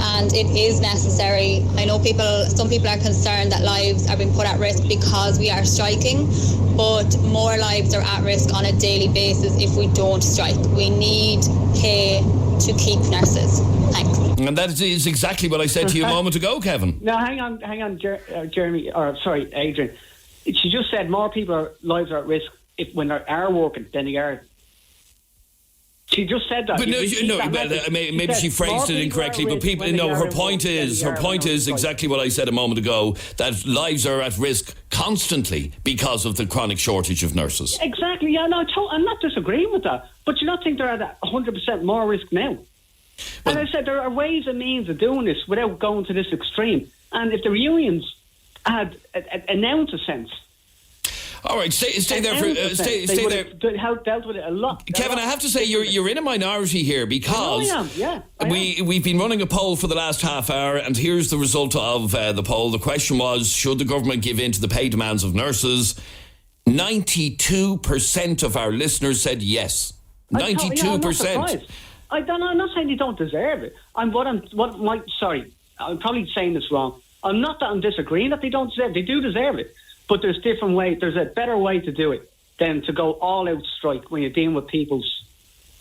Q: and it is necessary. I know some people are concerned that lives are being put at risk because we are striking, but more lives are at risk on a daily basis if we don't strike. We need pay to keep nurses. Thanks.
C: And that is exactly what I said to you a moment ago, Kevin.
P: Now, hang on, Adrian. She just said more lives are at risk when they are working than they are. She just said that.
C: But maybe she phrased it incorrectly. But her point is exactly what I said a moment ago, that lives are at risk constantly because of the chronic shortage of nurses.
P: Exactly. Yeah, no, I'm not disagreeing with that. But you not think they're at 100% more risk now? Well, as I said, there are ways and means of doing this without going to this extreme. And if the unions had an ounce of sense.
C: All right, stay there. Stay there.
P: Dealt with it a lot.
C: Kevin, I have to say you're in a minority here because
P: I am.
C: We've been running a poll for the last half hour, and here's the result of the poll. The question was: should the government give in to the pay demands of nurses? 92% of our listeners said yes. 92%.
P: I'm not saying they don't deserve it. I'm probably saying this wrong. I'm not that I'm disagreeing that they don't deserve it. They do deserve it. But there's different ways. There's a better way to do it than to go all out strike when you're dealing with people's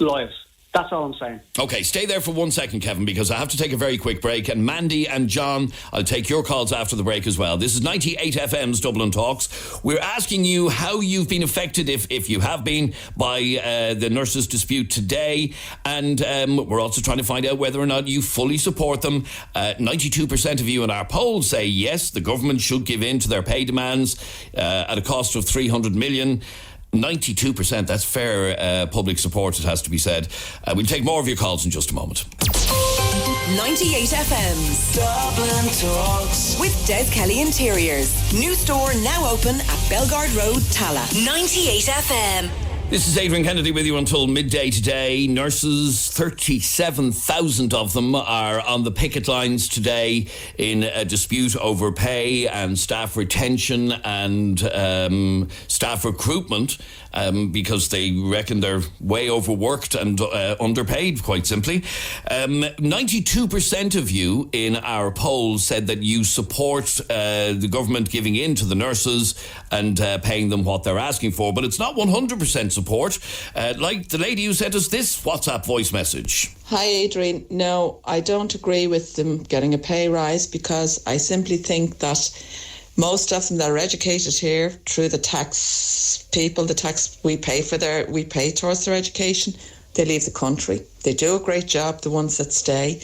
P: lives. That's all I'm saying.
C: Okay, stay there for 1 second, Kevin, because I have to take a very quick break. And Mandy and John, I'll take your calls after the break as well. This is 98 FM's Dublin Talks. We're asking you how you've been affected, if you have been, by the nurses' dispute today. And we're also trying to find out whether or not you fully support them. 92% of you in our poll say yes, the government should give in to their pay demands at a cost of 300 million. 92%, that's fair public support, it has to be said. We'll take more of your calls in just a moment.
B: 98 FM's Dublin Talks with Des Kelly Interiors. New store now open at Belgard Road, Tala.
A: 98 FM.
C: This is Adrian Kennedy with you until midday today. Nurses, 37,000 of them are on the picket lines today in a dispute over pay and staff retention and staff recruitment because they reckon they're way overworked and underpaid, quite simply. 92% of you in our poll said that you support the government giving in to the nurses and paying them what they're asking for, but it's not 100% support, like the lady who sent us this WhatsApp voice message.
R: Hi Adrian, no, I don't agree with them getting a pay rise because I simply think that most of them that are educated here through the tax people, the tax we pay towards their education, they leave the country. They do a great job, the ones that stay,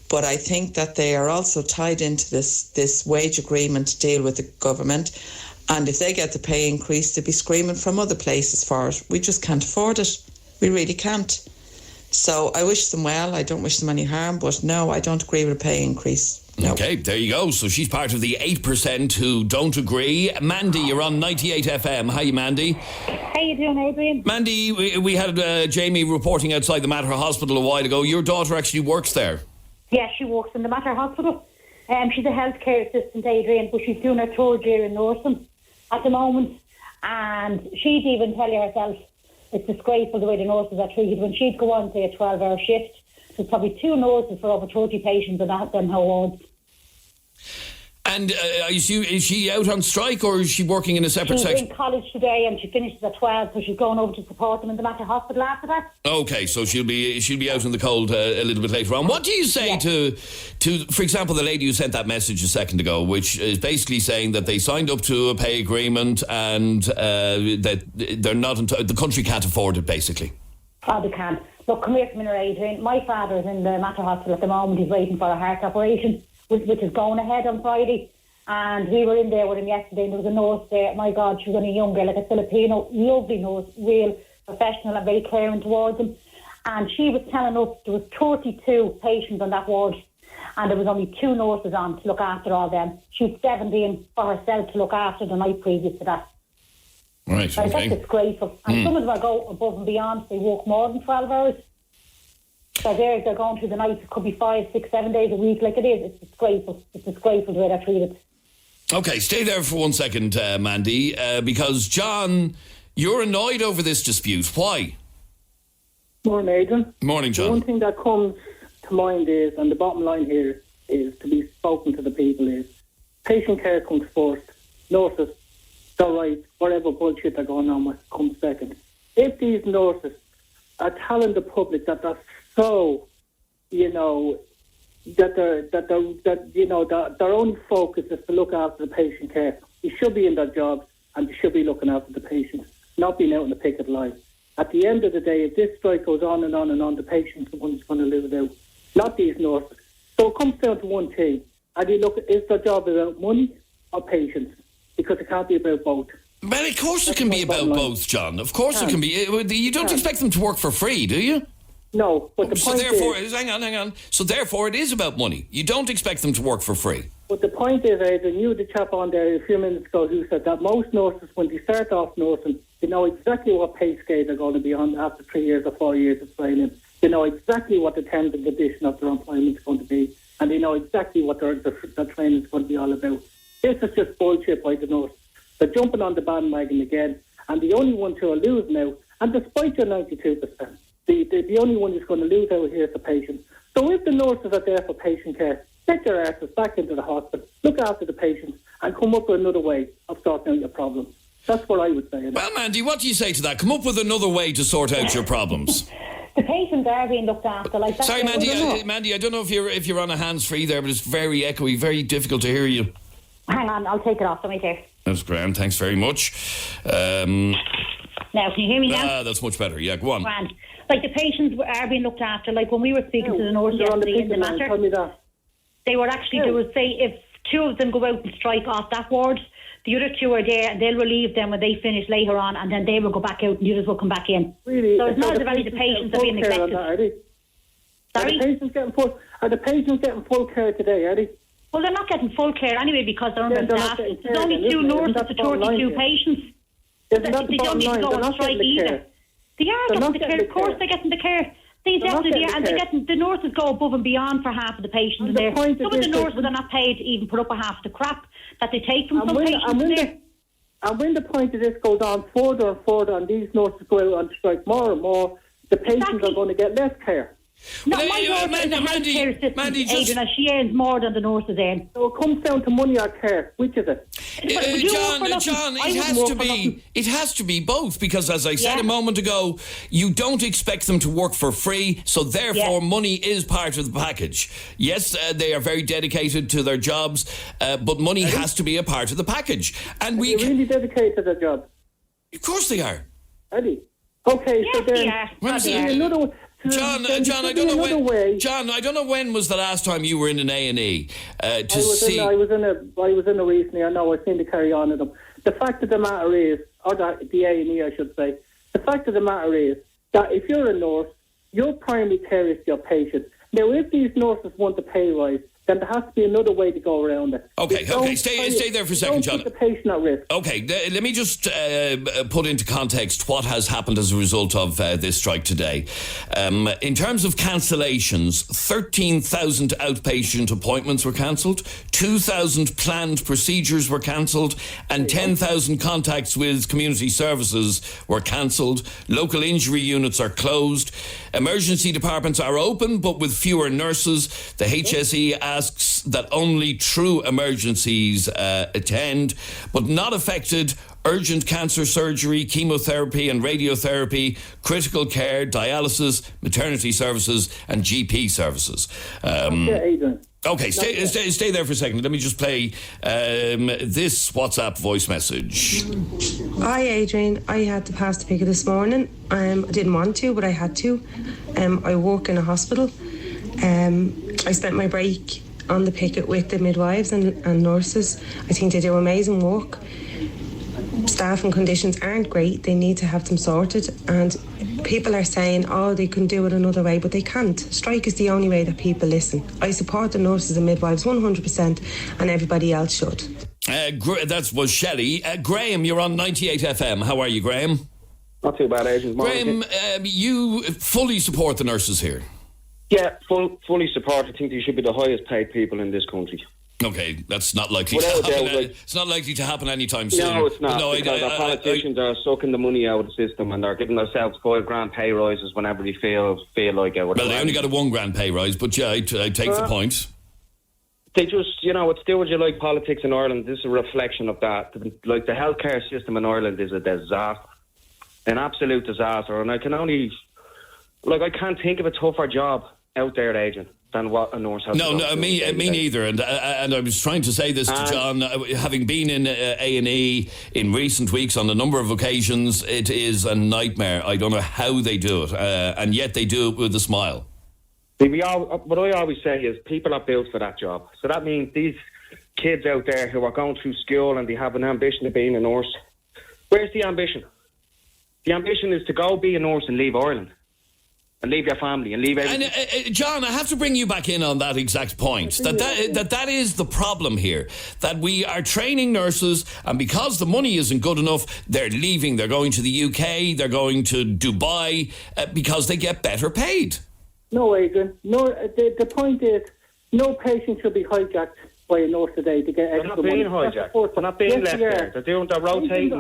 R: but I think that they are also tied into this wage agreement deal with the government. And if they get the pay increase, they'll be screaming from other places for it. We just can't afford it. We really can't. So I wish them well. I don't wish them any harm. But no, I don't agree with a pay increase. No.
C: Okay, there you go. So she's part of the 8% who don't agree. Mandy, you're on 98 FM. Hi, Mandy.
S: How you doing, Adrian?
C: Mandy, we had Jamie reporting outside the Mater Hospital a while ago. Your daughter actually works there.
S: Yeah, she works in the Mater Hospital. She's a healthcare assistant, Adrian, but she's doing her third year in nursing at the moment, and she'd even tell you herself it's disgraceful the way the nurses are treated. When she'd go on, say, a 12-hour shift, there's probably 2 nurses for over 30 patients in them her wards.
C: And is she out on strike, or is she working in a separate section?
S: She's in college today and she finishes at 12, so she's going over to support them in the Mater Hospital after that.
C: Okay, so she'll be out in the cold a little bit later on. What do you say to, for example, the lady who sent that message a second ago, which is basically saying that they signed up to a pay agreement and that they're not the country can't afford it, basically?
S: Oh, they can't. Look, come here, Adrian. My father's in the Mater Hospital at the moment. He's waiting for a heart operation, which is going ahead on Friday. And we were in there with him yesterday, and there was a nurse there. My God, she was only younger, like a Filipino, lovely nurse, real professional and very caring towards him. And she was telling us there was 32 patients on that ward, and there was only 2 nurses on to look after all them. She was 17 for herself to look after the night previous to that.
C: Right, okay.
S: That's disgraceful. And some of them are go above and beyond. They work more than 12 hours. So they're going through the night. It could be 5, 6, 7 days a week. Like it is. It's disgraceful. It's disgraceful the way they're treated.
C: Okay, stay there for 1 second, Mandy, because John, you're annoyed over this dispute. Why?
T: Morning, Adrian.
C: Morning, John.
T: The one thing that comes to mind is, and the bottom line here is to be spoken to the people, is patient care comes first. Nurses, all right, whatever bullshit they're going on with comes second. If these nurses are telling the public that they're so, that their only focus is to look after the patient care, they should be in their jobs and they should be looking after the patients, not being out on the picket line. At the end of the day, if this strike goes on and on and on, the patient's the one who's going to lose out, not these nurses. So it comes down to one thing. And you look, is their job about money or patients? Because it can't be about both.
C: Well, of course it can be about both, John. Of course it can be. You don't expect them to work for free, do you?
T: No, but the point
C: is... Hang on. So therefore it is about money. You don't expect them to work for free.
T: But the point is, Adrian, you had the chap on there a few minutes ago who said that most nurses, when they start off nursing, they know exactly what pay scale they're going to be on after 3 years or 4 years of training. They know exactly what the terms and conditions of their employment is going to be, and they know exactly what their training is going to be all about. This is just bullshit by the nurse. They're jumping on the bandwagon again, and the only ones who are losing now, and despite your 92%, the only one who's going to lose out here is the patient. So if the nurses are there for patient care, get your asses back into the hospital, look after the patients, and come up with another way of sorting out your problems. That's what I would say.
C: Well, Mandy, what do you say to that? Come up with another way to sort out your problems.
S: The patients are being looked after. Like that.
C: Sorry, Mandy, I don't know if you're on a hands-free there, but it's very echoey, very difficult to hear you.
S: Hang on, I'll take it off. Let me hear.
C: That's grand, thanks very much.
S: Now, can you hear me now?
C: That's much better. Yeah, go on.
S: Grand. Like the patients are being looked after. Like when we were speaking to the nurse yesterday in the Mater, they were actually, they would say if 2 of them go out and strike off that ward, the other 2 are there and they'll relieve them when they finish later on, and then they will go back out and the others will come back in.
T: Really?
S: So it's not as if any of the patients are being neglected.
T: Sorry? Are the patients getting full care today, are they?
S: Well, they're not getting full care anyway because they're understaffed. There's only 2 nurses to 32 patients.
T: Isn't that the bottom line? They're not getting the care.
S: They are getting the care. Of course, they're getting the care. They definitely are, and they're getting, the nurses go above and beyond for half of the patients in there. Some of the nurses are not paid to even put up a half the crap that they take from some patients there.
T: And when the point of this goes on further and further, and these nurses go out on strike more and more, the patients are going to get less care.
S: No, my daughter is a healthcare assistant, Adrian, and she earns more than the nurses earn.
T: So it comes down to money or care. Which is it?
C: John, it has to be both, because as I said a moment ago, you don't expect them to work for free, so therefore money is part of the package. Yes, they are very dedicated to their jobs, but money has to be a part of the package. And we
T: really dedicated to their job.
C: Of course they are.
T: Eddie. Okay, so then another one.
C: John, I don't know when was the last time you were in an A&E
T: I was in a recently. I know I seem to carry on with them. The fact of the matter is, or the A&E, I should say. The fact of the matter is that if you're a nurse, your primary care is your patient. Now, if these nurses want a pay rise, then there has to be another way to go around it.
C: Okay, stay there for a second, John.
T: Don't put the patient at risk.
C: Okay, let me just put into context what has happened as a result of this strike today. In terms of cancellations, 13,000 outpatient appointments were cancelled, 2,000 planned procedures were cancelled, and 10,000 contacts with community services were cancelled. Local injury units are closed. Emergency departments are open, but with fewer nurses. The HSE asks that only true emergencies attend, but not affected urgent cancer surgery, chemotherapy and radiotherapy, critical care, dialysis, maternity services and GP services. Okay, stay there for a second. Let me just play this WhatsApp voice message.
U: Hi, Adrian. I had to pass the picket this morning. I didn't want to, but I had to. I work in a hospital. I spent my break on the picket with the midwives and nurses. I think they do amazing work. Staffing conditions aren't great. They need to have them sorted. And people are saying, they can do it another way, but they can't. Strike is the only way that people listen. I support the nurses and midwives 100%, and everybody else should.
C: That was Shelley. Graham, you're on 98 FM. How are you, Graham?
V: Not too bad, Adrian.
C: Graham, you fully support the nurses here?
V: Yeah, fully support. I think they should be the highest paid people in this country.
C: Okay, that's not likely to happen. It's not likely to happen anytime soon.
V: No, it's not. Because our politicians are sucking the money out of the system, and they're giving themselves $5,000 pay rises whenever they feel like it.
C: Well, they only got a $1,000 pay rise, but I take the point.
V: They just, it's still what you like politics in Ireland. This is a reflection of that. Like, the healthcare system in Ireland is a disaster, an absolute disaster, and I can't think of a tougher job out there, Adrian, than what a nurse has.
C: No, me neither. And I was trying to say this to John, having been in A&E in recent weeks on a number of occasions, it is a nightmare. I don't know how they do it, and yet they do it with a smile.
V: What I always say is people are built for that job. So that means these kids out there who are going through school and they have an ambition of being a nurse. Where's the ambition? The ambition is to go be a nurse and leave Ireland. And leave your family and leave everything.
C: And John, I have to bring you back in on that exact point. That is the problem here. That we are training nurses, and because the money isn't good enough, they're leaving. They're going to the UK. They're going to Dubai because they get better paid.
T: No, Adrian. No. The point is, no patient should be hijacked by a nurse today to get extra money.
V: They're not being hijacked. They're not being left there. They're rotating.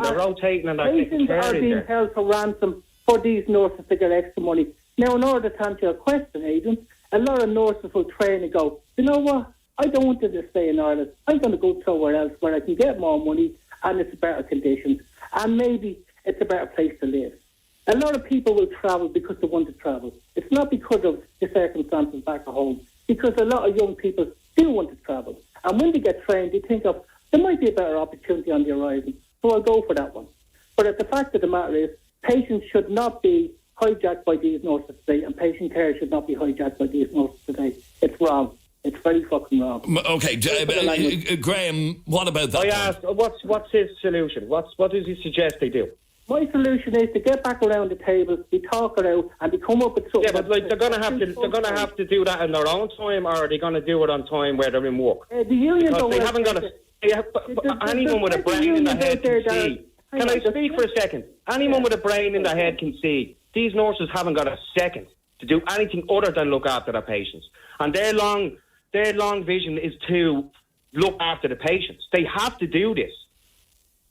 V: And they're taking care of
T: Patients are being held for ransom for these nurses to get extra money. Now, in order to answer your question, Adrian, a lot of nurses will train and go, you know what, I don't want to just stay in Ireland. I'm going to go somewhere else where I can get more money and it's better conditions. And maybe it's a better place to live. A lot of people will travel because they want to travel. It's not because of the circumstances back at home, because a lot of young people do want to travel. And when they get trained, they think of, there might be a better opportunity on the horizon, so I'll go for that one. But the fact of the matter is, patients should not be hijacked by these nurses today, and patient care should not be hijacked by these nurses today. It's wrong. It's very fucking wrong.
C: Okay, Graham, what about that?
V: I asked, what's his solution? What does he suggest they do?
T: My solution is to get back around the table, we talk it out, and they come up with something.
V: Yeah, but they're going to have to do that in their own time, or are they going to do it on time where they're in work?
T: The unions
V: because they haven't got anyone with a brain in their head can see. Can I speak for a second? Anyone with a brain in their head can see these nurses haven't got a second to do anything other than look after their patients. And their long vision is to look after the patients. They have to do this.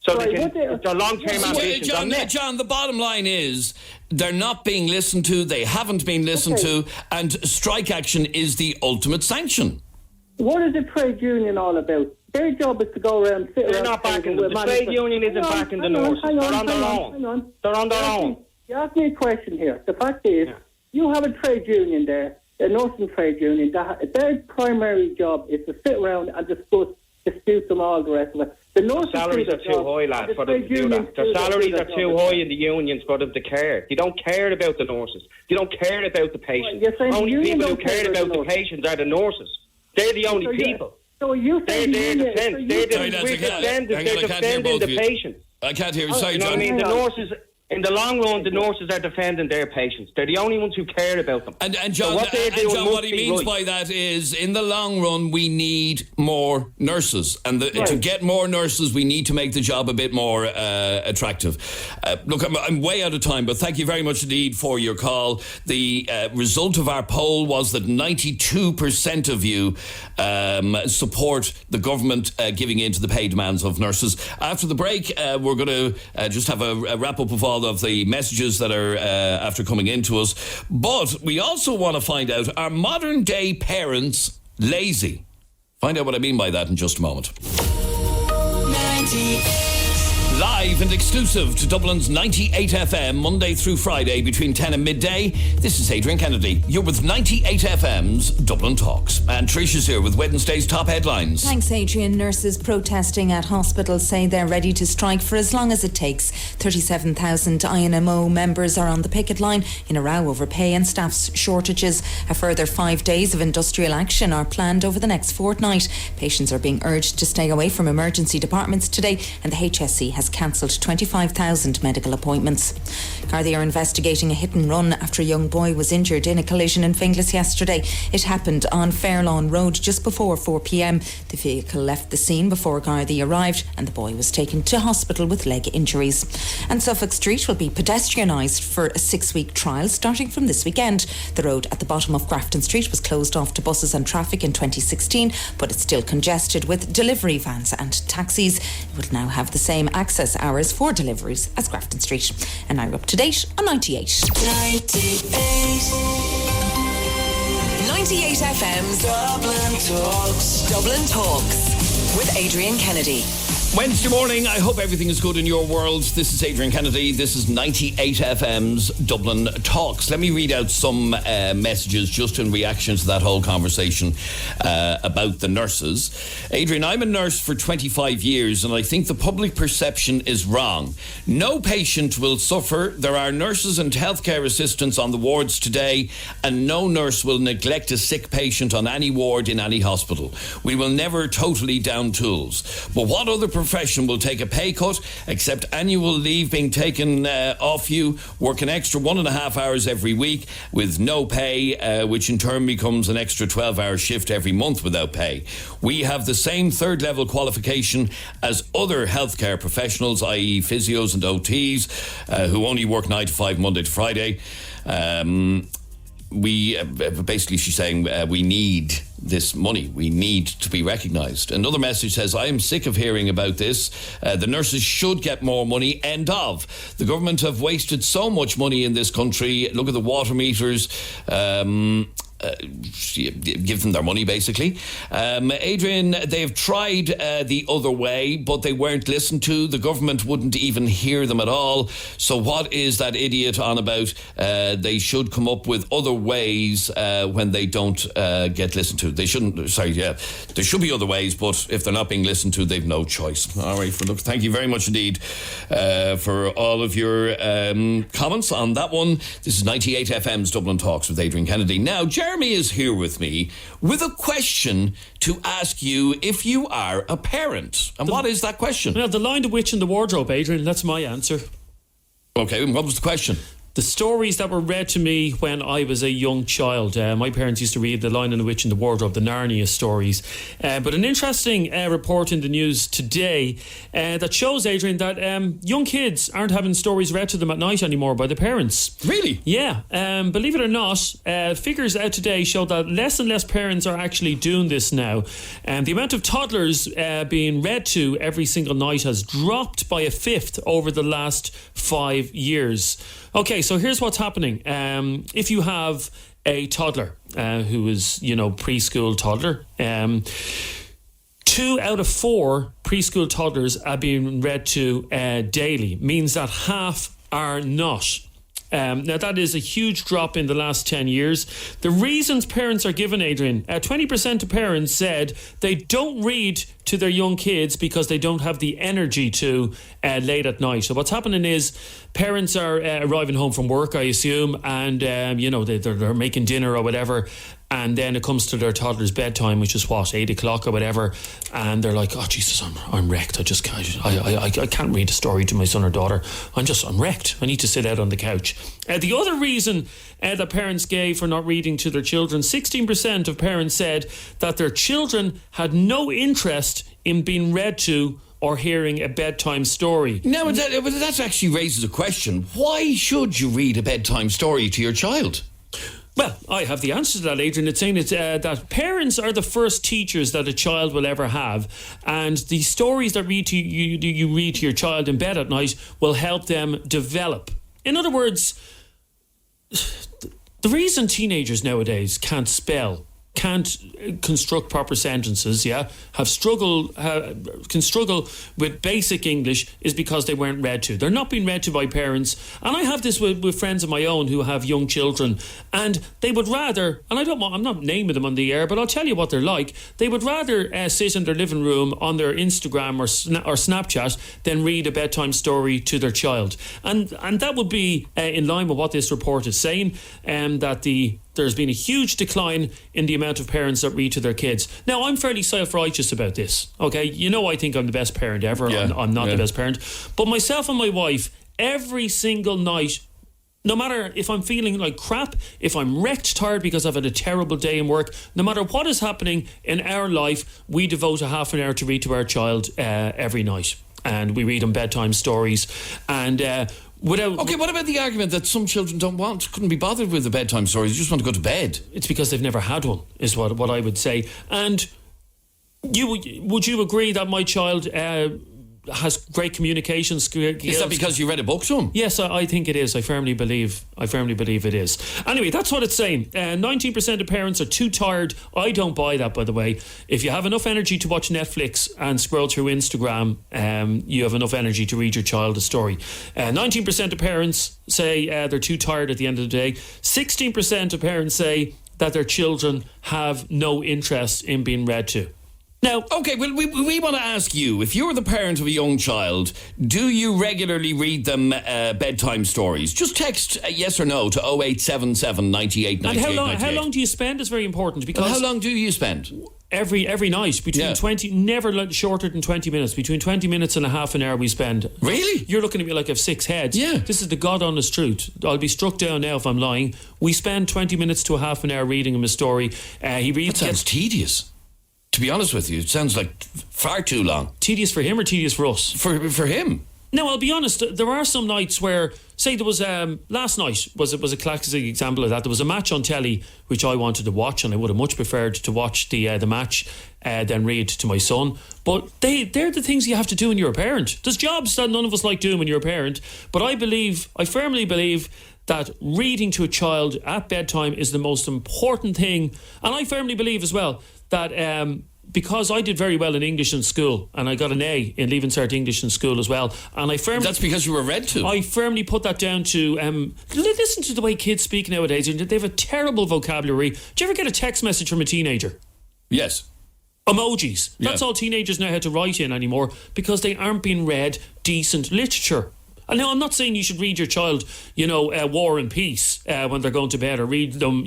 V: So their long-term ambitions are met.
C: John, the bottom line is they're not being listened to, they haven't been listened to, and strike action is the ultimate sanction.
T: What is the trade union all about? Their job is to go around...
V: They're not backing them. The trade union isn't backing the nurses. They're on their own. They're on their own.
T: You asked me a question here. The fact is, you have a trade union there, a nursing trade union, their primary job is to sit around and discuss disputes and all the rest of it. The
V: salaries are too high, lads, for them to do that. Their salaries are too high in the unions for them to care. They don't care about the nurses. They don't care about the patients. Only people who care about the patients are the nurses. They're the only people.
T: So you
V: they're defending the patients.
C: I can't hear you. Sorry,
V: you know
C: John.
V: what I mean? The nurses... In the long run, the nurses are defending their patients. They're the only ones who care about them.
C: And John, what he means by that is, in the long run, we need more nurses. And to get more nurses, we need to make the job a bit more attractive. Look, I'm way out of time, but thank you very much indeed for your call. The result of our poll was that 92% of you support the government giving in to the pay demands of nurses. After the break, we're going to just have a wrap-up of all of the messages that are after coming into us. But we also want to find out, are modern day parents lazy? Find out what I mean by that in just a moment.
B: 98.
C: Live and exclusive to Dublin's 98 FM, Monday through Friday between 10 and midday. This is Adrian Kennedy. You're with 98 FM's Dublin Talks. And Tricia's here with Wednesday's top headlines.
D: Thanks, Adrian. Nurses protesting at hospitals say they're ready to strike for as long as it takes. 37,000 INMO members are on the picket line in a row over pay and staff shortages. A further 5 days of industrial action are planned over the next fortnight. Patients are being urged to stay away from emergency departments today, and the HSE has cancelled 25,000 medical appointments. Gardaí are investigating a hit and run after a young boy was injured in a collision in Finglas yesterday. It happened on Fairlawn Road just before 4 p.m. The vehicle left the scene before Gardaí arrived and the boy was taken to hospital with leg injuries. And Suffolk Street will be pedestrianised for a 6-week trial starting from this weekend. The road at the bottom of Grafton Street was closed off to buses and traffic in 2016, but it's still congested with delivery vans and taxis. It will now have the same access hours for deliveries as Grafton Street. And now we're up to date on 98.
B: 98 FM's Dublin Talks. Dublin Talks with Adrian Kennedy.
C: Wednesday morning, I hope everything is good in your world. This is Adrian Kennedy. This is 98 FM's Dublin Talks. Let me read out some messages just in reaction to that whole conversation about the nurses. Adrian, I'm a nurse for 25 years and I think the public perception is wrong. No patient will suffer. There are nurses and healthcare assistants on the wards today and no nurse will neglect a sick patient on any ward in any hospital. We will never totally down tools. But what other profession will take a pay cut, accept annual leave being taken off you, work an extra 1.5 hours every week with no pay, which in turn becomes an extra 12-hour shift every month without pay? We have the same third-level qualification as other healthcare professionals, i.e. physios and OTs, who only work 9 to 5 Monday to Friday. We basically, she's saying we need this money. We need to be recognised. Another message says, I am sick of hearing about this. The nurses should get more money. End of. The government have wasted so much money in this country. Look at the water meters. Give them their money, basically. Adrian, they've tried the other way, but they weren't listened to. The government wouldn't even hear them at all. So what is that idiot on about? They should come up with other ways when they don't get listened to. They shouldn't, there should be other ways, but if they're not being listened to, they've no choice. All right, look, thank you very much indeed for all of your comments on that one. This is 98 FM's Dublin Talks with Adrian Kennedy. Now, Jeremy is here with me with a question to ask you if you are a parent. And what is that question?
E: Well, the Lion, the Witch and the Wardrobe, Adrian, that's my answer.
C: Okay, and what was the question?
E: The stories that were read to me when I was a young child. My parents used to read The Lion and the Witch and the Wardrobe, the Narnia stories. But an interesting report in the news today that shows, Adrian, that young kids aren't having stories read to them at night anymore by the parents.
C: Really?
E: Yeah. Believe it or not, figures out today show that less and less parents are actually doing this now. The amount of toddlers being read to every single night has dropped by a fifth over the last 5 years. Okay, so here's what's happening. If you have a toddler who is, preschool toddler, 2 out of 4 preschool toddlers are being read to daily. Means that half are not. Now, that is a huge drop in the last 10 years. The reasons parents are given, Adrian, 20% of parents said they don't read to their young kids because they don't have the energy to late at night. So what's happening is parents are arriving home from work, I assume, and, they're making dinner or whatever. And then it comes to their toddler's bedtime, which is 8 o'clock or whatever. And they're like, oh, Jesus, I'm wrecked. I can't read a story to my son or daughter. I'm wrecked. I need to sit out on the couch. The other reason that parents gave for not reading to their children, 16% of parents said that their children had no interest in being read to or hearing a bedtime story.
C: No, that actually raises a question. Why should you read a bedtime story to your child?
E: Well, I have the answer to that, Adrian. It's saying that parents are the first teachers that a child will ever have, and the stories that you read to your child in bed at night will help them develop. In other words, the reason teenagers nowadays can't spell, can't construct proper sentences, can struggle with basic English is because they weren't read to. They're not being read to by parents. And I have this with friends of my own who have young children, and they would rather, and I'm not naming them on the air, but I'll tell you what they're like. They would rather sit in their living room on their Instagram or Snapchat than read a bedtime story to their child. And that would be in line with what this report is saying, that there's been a huge decline in the amount of parents that read to their kids. Now, I'm fairly self-righteous about this, okay? I think I'm the best parent ever. Yeah, I'm not the best parent. But myself and my wife, every single night, no matter if I'm feeling like crap, if I'm wrecked tired because I've had a terrible day in work, no matter what is happening in our life, we devote a half an hour to read to our child every night. And we read them bedtime stories. And what
C: about the argument that some children couldn't be bothered with the bedtime stories, they just want to go to bed?
E: It's because they've never had one, is what I would say. And would you agree that my child has great communication skills?
C: Is that because you read a book to him?
E: Yes, I think it is. I firmly believe it is. Anyway, that's what it's saying. 19% of parents are too tired. I don't buy that, by the way. If you have enough energy to watch Netflix and scroll through Instagram, you have enough energy to read your child a story. 19% of parents say they're too tired at the end of the day. 16% of parents say that their children have no interest in being read to. Now,
C: okay, well, we want to ask you, if you're the parent of a young child, do you regularly read them bedtime stories? Just text yes or no to 0877 98 98
E: And how long do you spend is very important. Because
C: how long do you spend?
E: Every night, between 20, never shorter than 20 minutes. Between 20 minutes and a half an hour we spend.
C: Really?
E: You're looking at me like I have 6 heads.
C: Yeah.
E: This is the God honest truth. I'll be struck down now if I'm lying. We spend 20 minutes to a half an hour reading him a story. He reads.
C: That sounds tedious. To be honest with you, it sounds like far too long.
E: Tedious for him or tedious for us?
C: For him.
E: No, I'll be honest. There are some nights where, say, there was last night was a classic example of that. There was a match on telly which I wanted to watch, and I would have much preferred to watch the match than read to my son. But they're the things you have to do when you're a parent. There's jobs that none of us like doing when you're a parent. But I firmly believe that reading to a child at bedtime is the most important thing. And I firmly believe as well that because I did very well in English in school, and I got an A in Leaving Cert English in school as well, and that's
C: because you were read to.
E: I firmly put that down to listen to the way kids speak nowadays. They have a terrible vocabulary. Do you ever get a text message from a teenager?
C: Yes.
E: Emojis. That's all teenagers know how to write in anymore, because they aren't being read decent literature. And now, I'm not saying you should read your child, War and Peace when they're going to bed, or read them,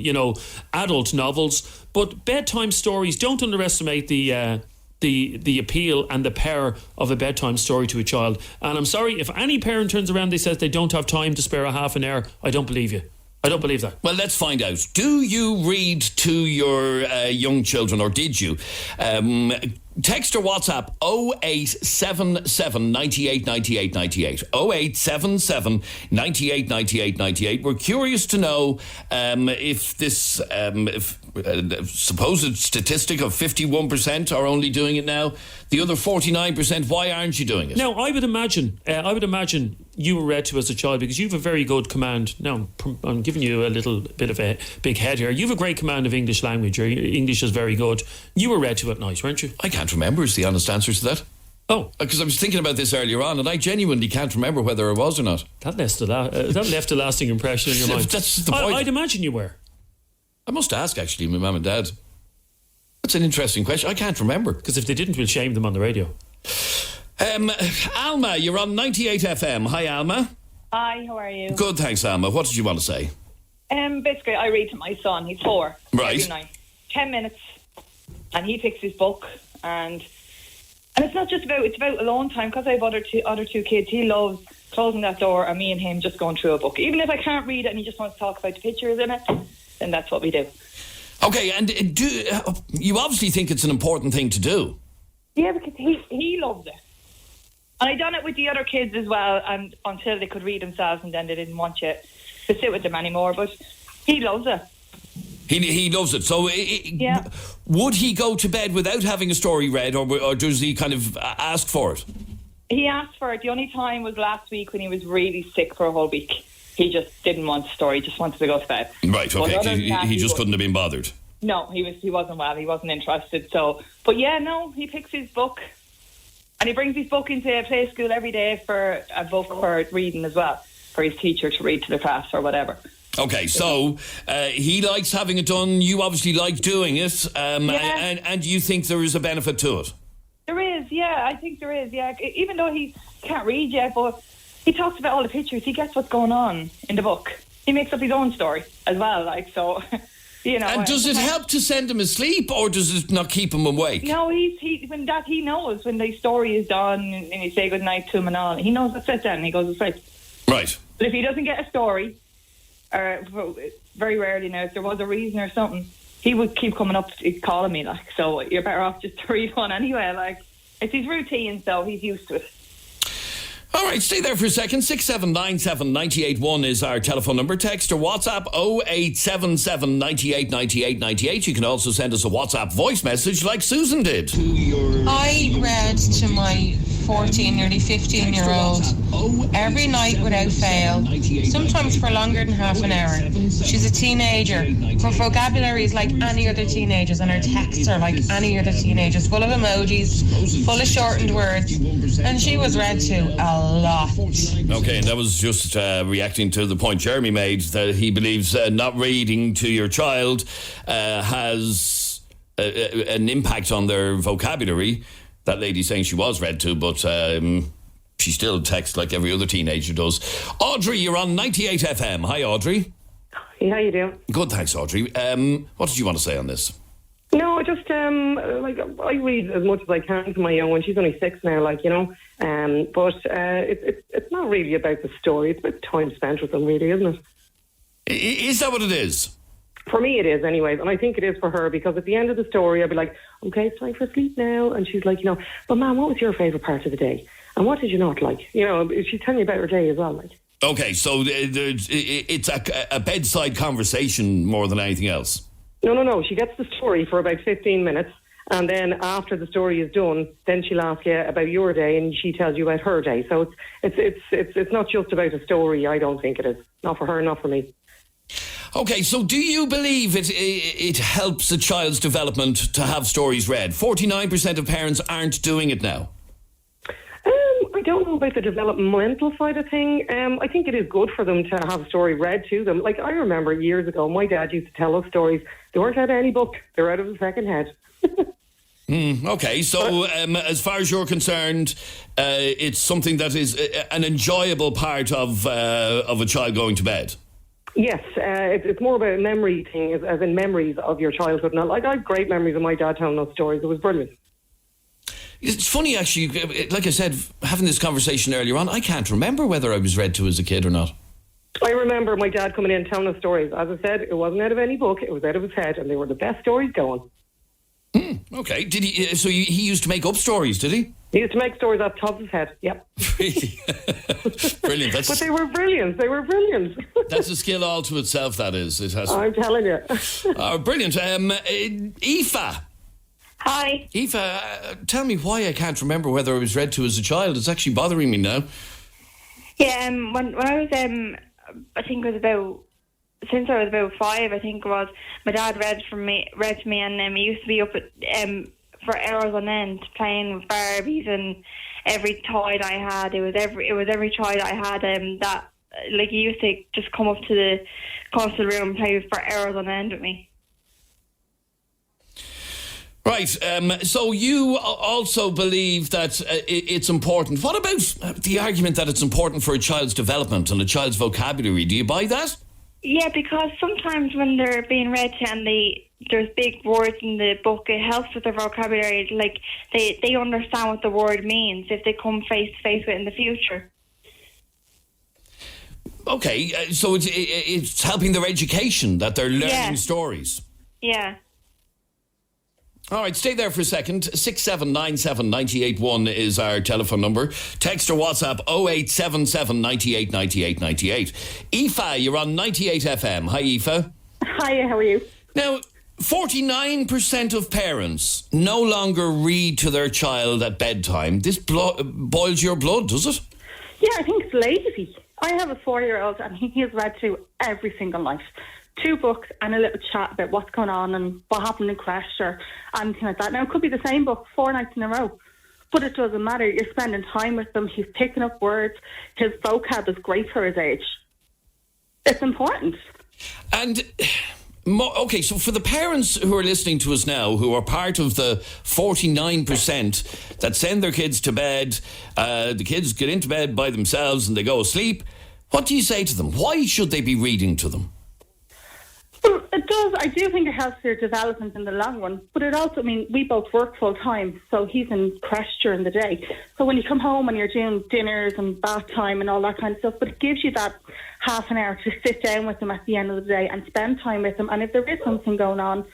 E: adult novels. But bedtime stories, don't underestimate the the appeal and the power of a bedtime story to a child. And I'm sorry, if any parent turns around and says they don't have time to spare a half an hour, I don't believe you. I don't believe that.
C: Well, let's find out. Do you read to your young children, or did you? Text or WhatsApp 0877 98 98 98. 0877 98 98 98. We're curious to know if this supposed statistic of 51% are only doing it now. The other 49%, why aren't you doing it?
E: Now, I would imagine you were read to as a child because you have a very good command. Now, I'm giving you a little bit of a big head here. You have a great command of English language. Your English is very good. You were read to at night, weren't you?
C: I can't remember is the honest answer to that.
E: Oh.
C: Because I was thinking about this earlier on and I genuinely can't remember whether I was or not.
E: That left a lasting impression in your mind.
C: That's the point.
E: I'd imagine you were.
C: I must ask, actually, my mum and dad. That's an interesting question. I can't remember.
E: Because if they didn't, we'll shame them on the radio.
C: Alma, you're on 98 FM. Hi, Alma.
F: Hi, how are you?
C: Good, thanks, Alma. What did you want to say?
F: Basically, I read to my son. He's 4.
C: Right.
F: Every night. 10 minutes. And he picks his book. And it's not just about, it's about alone time. Because I have other two kids, he loves closing that door and me and him just going through a book. Even if I can't read it and he just wants to talk about the pictures in it, then that's what we do.
C: Okay, and you obviously think it's an important thing to do.
F: Yeah, because he loves it. And I done it with the other kids as well, and until they could read themselves, and then they didn't want you to sit with them anymore. But he loves it.
C: He loves it. So
F: yeah.
C: Would he go to bed without having a story read, or does he kind of ask for it?
F: He asked for it. The only time was last week when he was really sick for a whole week. He just didn't want the story. He just wanted to go to bed.
C: Right, okay. He just couldn't have been bothered.
F: No, he wasn't well. He wasn't interested. So, but yeah, no, he picks his book. And he brings his book into play school every day for a book for reading as well, for his teacher to read to the class or whatever.
C: Okay, so he likes having it done. You obviously like doing it. And you think there is a benefit to it?
F: There is, yeah. I think there is, yeah. Even though he can't read yet, but he talks about all the pictures. He gets what's going on in the book. He makes up his own story as well, like, so... You know,
C: and does it help to send him asleep, or does it not keep him awake?
F: No, he knows when the story is done and you say good night to him and all. He knows that's it then. He goes to sleep.
C: Right.
F: But if he doesn't get a story, or very rarely now, if there was a reason or something, he would keep coming up calling me, like. So you're better off just to read one anyway. Like, it's his routine, so he's used to it.
C: All right, stay there for a second. 6797 981 is our telephone number. Text or WhatsApp 0877 98 98 98. You can also send us a WhatsApp voice message like Susan did.
I: I read to my 14, nearly 15-year-old every night without fail, sometimes for longer than half an hour. She's a teenager. Her vocabulary is like any other teenagers, and her texts are like any other teenagers, full of emojis, full of shortened words, and she was read to a lot.
C: Okay, and that was just reacting to the point Jeremy made, that he believes not reading to your child has an impact on their vocabulary. That lady saying she was read to, but she still texts like every other teenager does. Audrey, you're on 98 FM. Hi, Audrey.
W: Hey, how you doing?
C: Good, thanks, Audrey. What did you want to say on this?
W: No, just I read as much as I can to my young one. She's only 6 now, but it's not really about the story. It's about time spent with them, really, isn't it?
C: Is that what it is?
W: For me, it is, anyways, and I think it is for her, because at the end of the story, I'll be like, okay, it's time for sleep now, and she's like, but Mum, what was your favourite part of the day? And what did you not like? She's telling you about her day as well, like.
C: Okay, so it's a bedside conversation more than anything else.
W: No. She gets the story for about 15 minutes, and then after the story is done, then she'll ask you about your day, and she tells you about her day. So it's not just about a story. I don't think it is. Not for her, not for me.
C: Okay, so do you believe it helps a child's development to have stories read? 49% of parents aren't doing it now.
W: I don't know about the developmental side of thing. I think it is good for them to have a story read to them. Like, I remember years ago, my dad used to tell us stories. They weren't out of any book. They were out of the second head.
C: Okay, so as far as you're concerned, it's something that is an enjoyable part of a child going to bed.
W: Yes, it's more about a memory thing, as in memories of your childhood. And I have great memories of my dad telling us stories. It was brilliant.
C: It's funny, actually, like I said, having this conversation earlier on, I can't remember whether I was read to as a kid or not.
W: I remember my dad coming in telling us stories. As I said, it wasn't out of any book, it was out of his head, and they were the best stories going.
C: Okay. Did he? So he used to make up stories, did he?
W: He used to make stories off the top of his head, yep.
C: Brilliant.
W: But they were brilliant.
C: That's a skill all to itself, that is. It has.
W: I'm telling you.
C: Brilliant. Aoife.
H: Hi.
C: Aoife, tell me why I can't remember whether I was read to as a child. It's actually bothering me now.
H: Yeah, when I was, I think it was about, since I was about 5, I think it was, my dad read to me, and he used to be up at, for hours on end playing with Barbies and every toy that I had. It was every toy that I had that, like, he used to just come up to the room and play for hours on end with me.
C: Right, so you also believe that it's important. What about the argument that it's important for a child's development and a child's vocabulary? Do you buy that?
H: Yeah, because sometimes when they're being read to and there's big words in the book, it helps with their vocabulary. Like, they understand what the word means if they come face to face with it in the future.
C: Okay, so it's helping their education, that they're learning stories.
H: Yeah.
C: All right, stay there for a second. 6797 981 is our telephone number. Text or WhatsApp 0877 98 98 98. Aoife, you're on 98 FM. Hi, Aoife.
H: Hi, how are you?
C: Now, 49% of parents no longer read to their child at bedtime. This boils your blood, does it?
J: Yeah, I think it's lazy. I have a 4-year-old and he has read through every single night. 2 books and a little chat about what's going on and what happened in crash or anything like that. Now, it could be the same book 4 nights in a row, but it doesn't matter. You're spending time with them. He's picking up words. His vocab is great for his age. It's important.
C: And, okay, so for the parents who are listening to us now, who are part of the 49% that send their kids to bed, the kids get into bed by themselves and they go asleep, what do you say to them? Why should they be reading to them?
J: Well, it does. I do think it helps their development in the long run. But it also, I mean, we both work full time, so he's in crash during the day. So when you come home and you're doing dinners and bath time and all that kind of stuff, but it gives you that half an hour to sit down with them at the end of the day and spend time with them. And if there is something going on,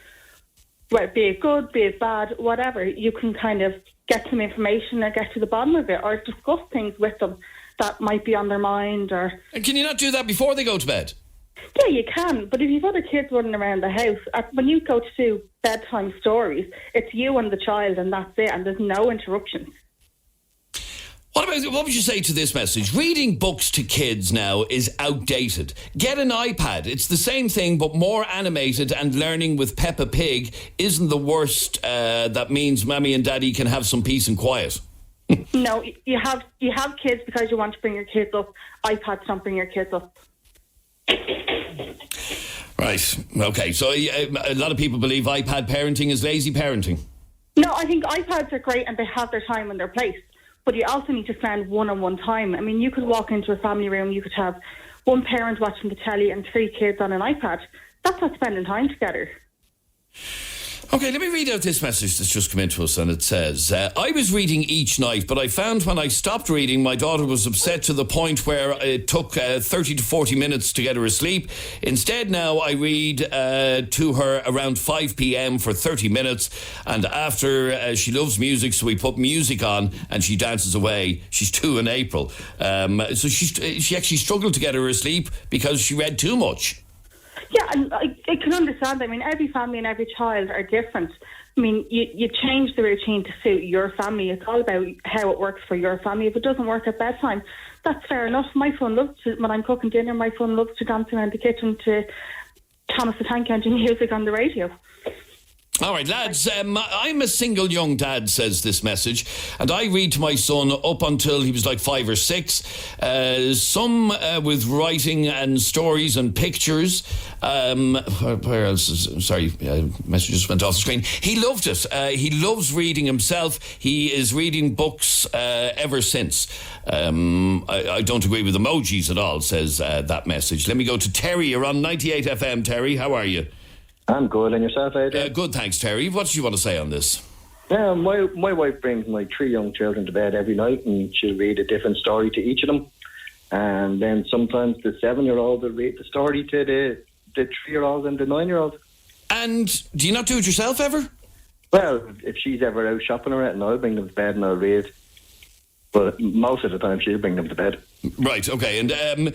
J: well, be it good, be it bad, whatever, you can kind of get some information or get to the bottom of it or discuss things with them that might be on their mind. Or
C: And can you not do that before they go to bed?
J: Yeah, you can, but if you've other kids running around the house, when you go to do bedtime stories, it's you and the child and that's it, and there's no interruptions.
C: What would you say to this message? Reading books to kids now is outdated. Get an iPad. It's the same thing, but more animated, and learning with Peppa Pig isn't the worst. That means Mammy and Daddy can have some peace and quiet.
J: No, you have kids because you want to bring your kids up. iPads don't bring your kids up.
C: Right. Okay. So a lot of people believe iPad parenting is lazy parenting.
J: No, I think iPads are great and they have their time and their place. But you also need to spend one-on-one time. I mean, you could walk into a family room, you could have one parent watching the telly and 3 kids on an iPad. That's not spending time together.
C: Okay, let me read out this message that's just come into us, and it says, I was reading each night, but I found when I stopped reading, my daughter was upset to the point where it took 30 to 40 minutes to get her asleep. Instead, now I read to her around 5 p.m. for 30 minutes, and after she loves music, so we put music on, and she dances away. She's 2 in April. So she actually struggled to get her asleep because she read too much.
J: Yeah, and I can understand. I mean, every family and every child are different. I mean, you change the routine to suit your family. It's all about how it works for your family. If it doesn't work at bedtime, that's fair enough. My son loves to, when I'm cooking dinner, my son loves to dance around the kitchen to Thomas the Tank Engine music on the radio.
C: All right, lads, I'm a single young dad, says this message, and I read to my son up until he was like 5 or 6, some with writing and stories and pictures. Where else message just went off the screen. He loved it. He loves reading himself. He is reading books ever since. I don't agree with emojis at all, says that message. Let me go to Terry. You're on 98 FM, Terry. How are you?
K: I'm good, and yourself, Adrian?
C: Good, thanks, Terry. What do you want to say on this?
G: Yeah, my wife brings my 3 young children to bed every night, and she'll read a different story to each of them. And then sometimes the 7-year-old will read the story to the 3-year-old and the 9-year-old.
C: And do you not do it yourself ever?
G: Well, if she's ever out shopping or anything, I'll bring them to bed and I'll read. But most of the time, she'll bring them to bed.
C: Right, okay. And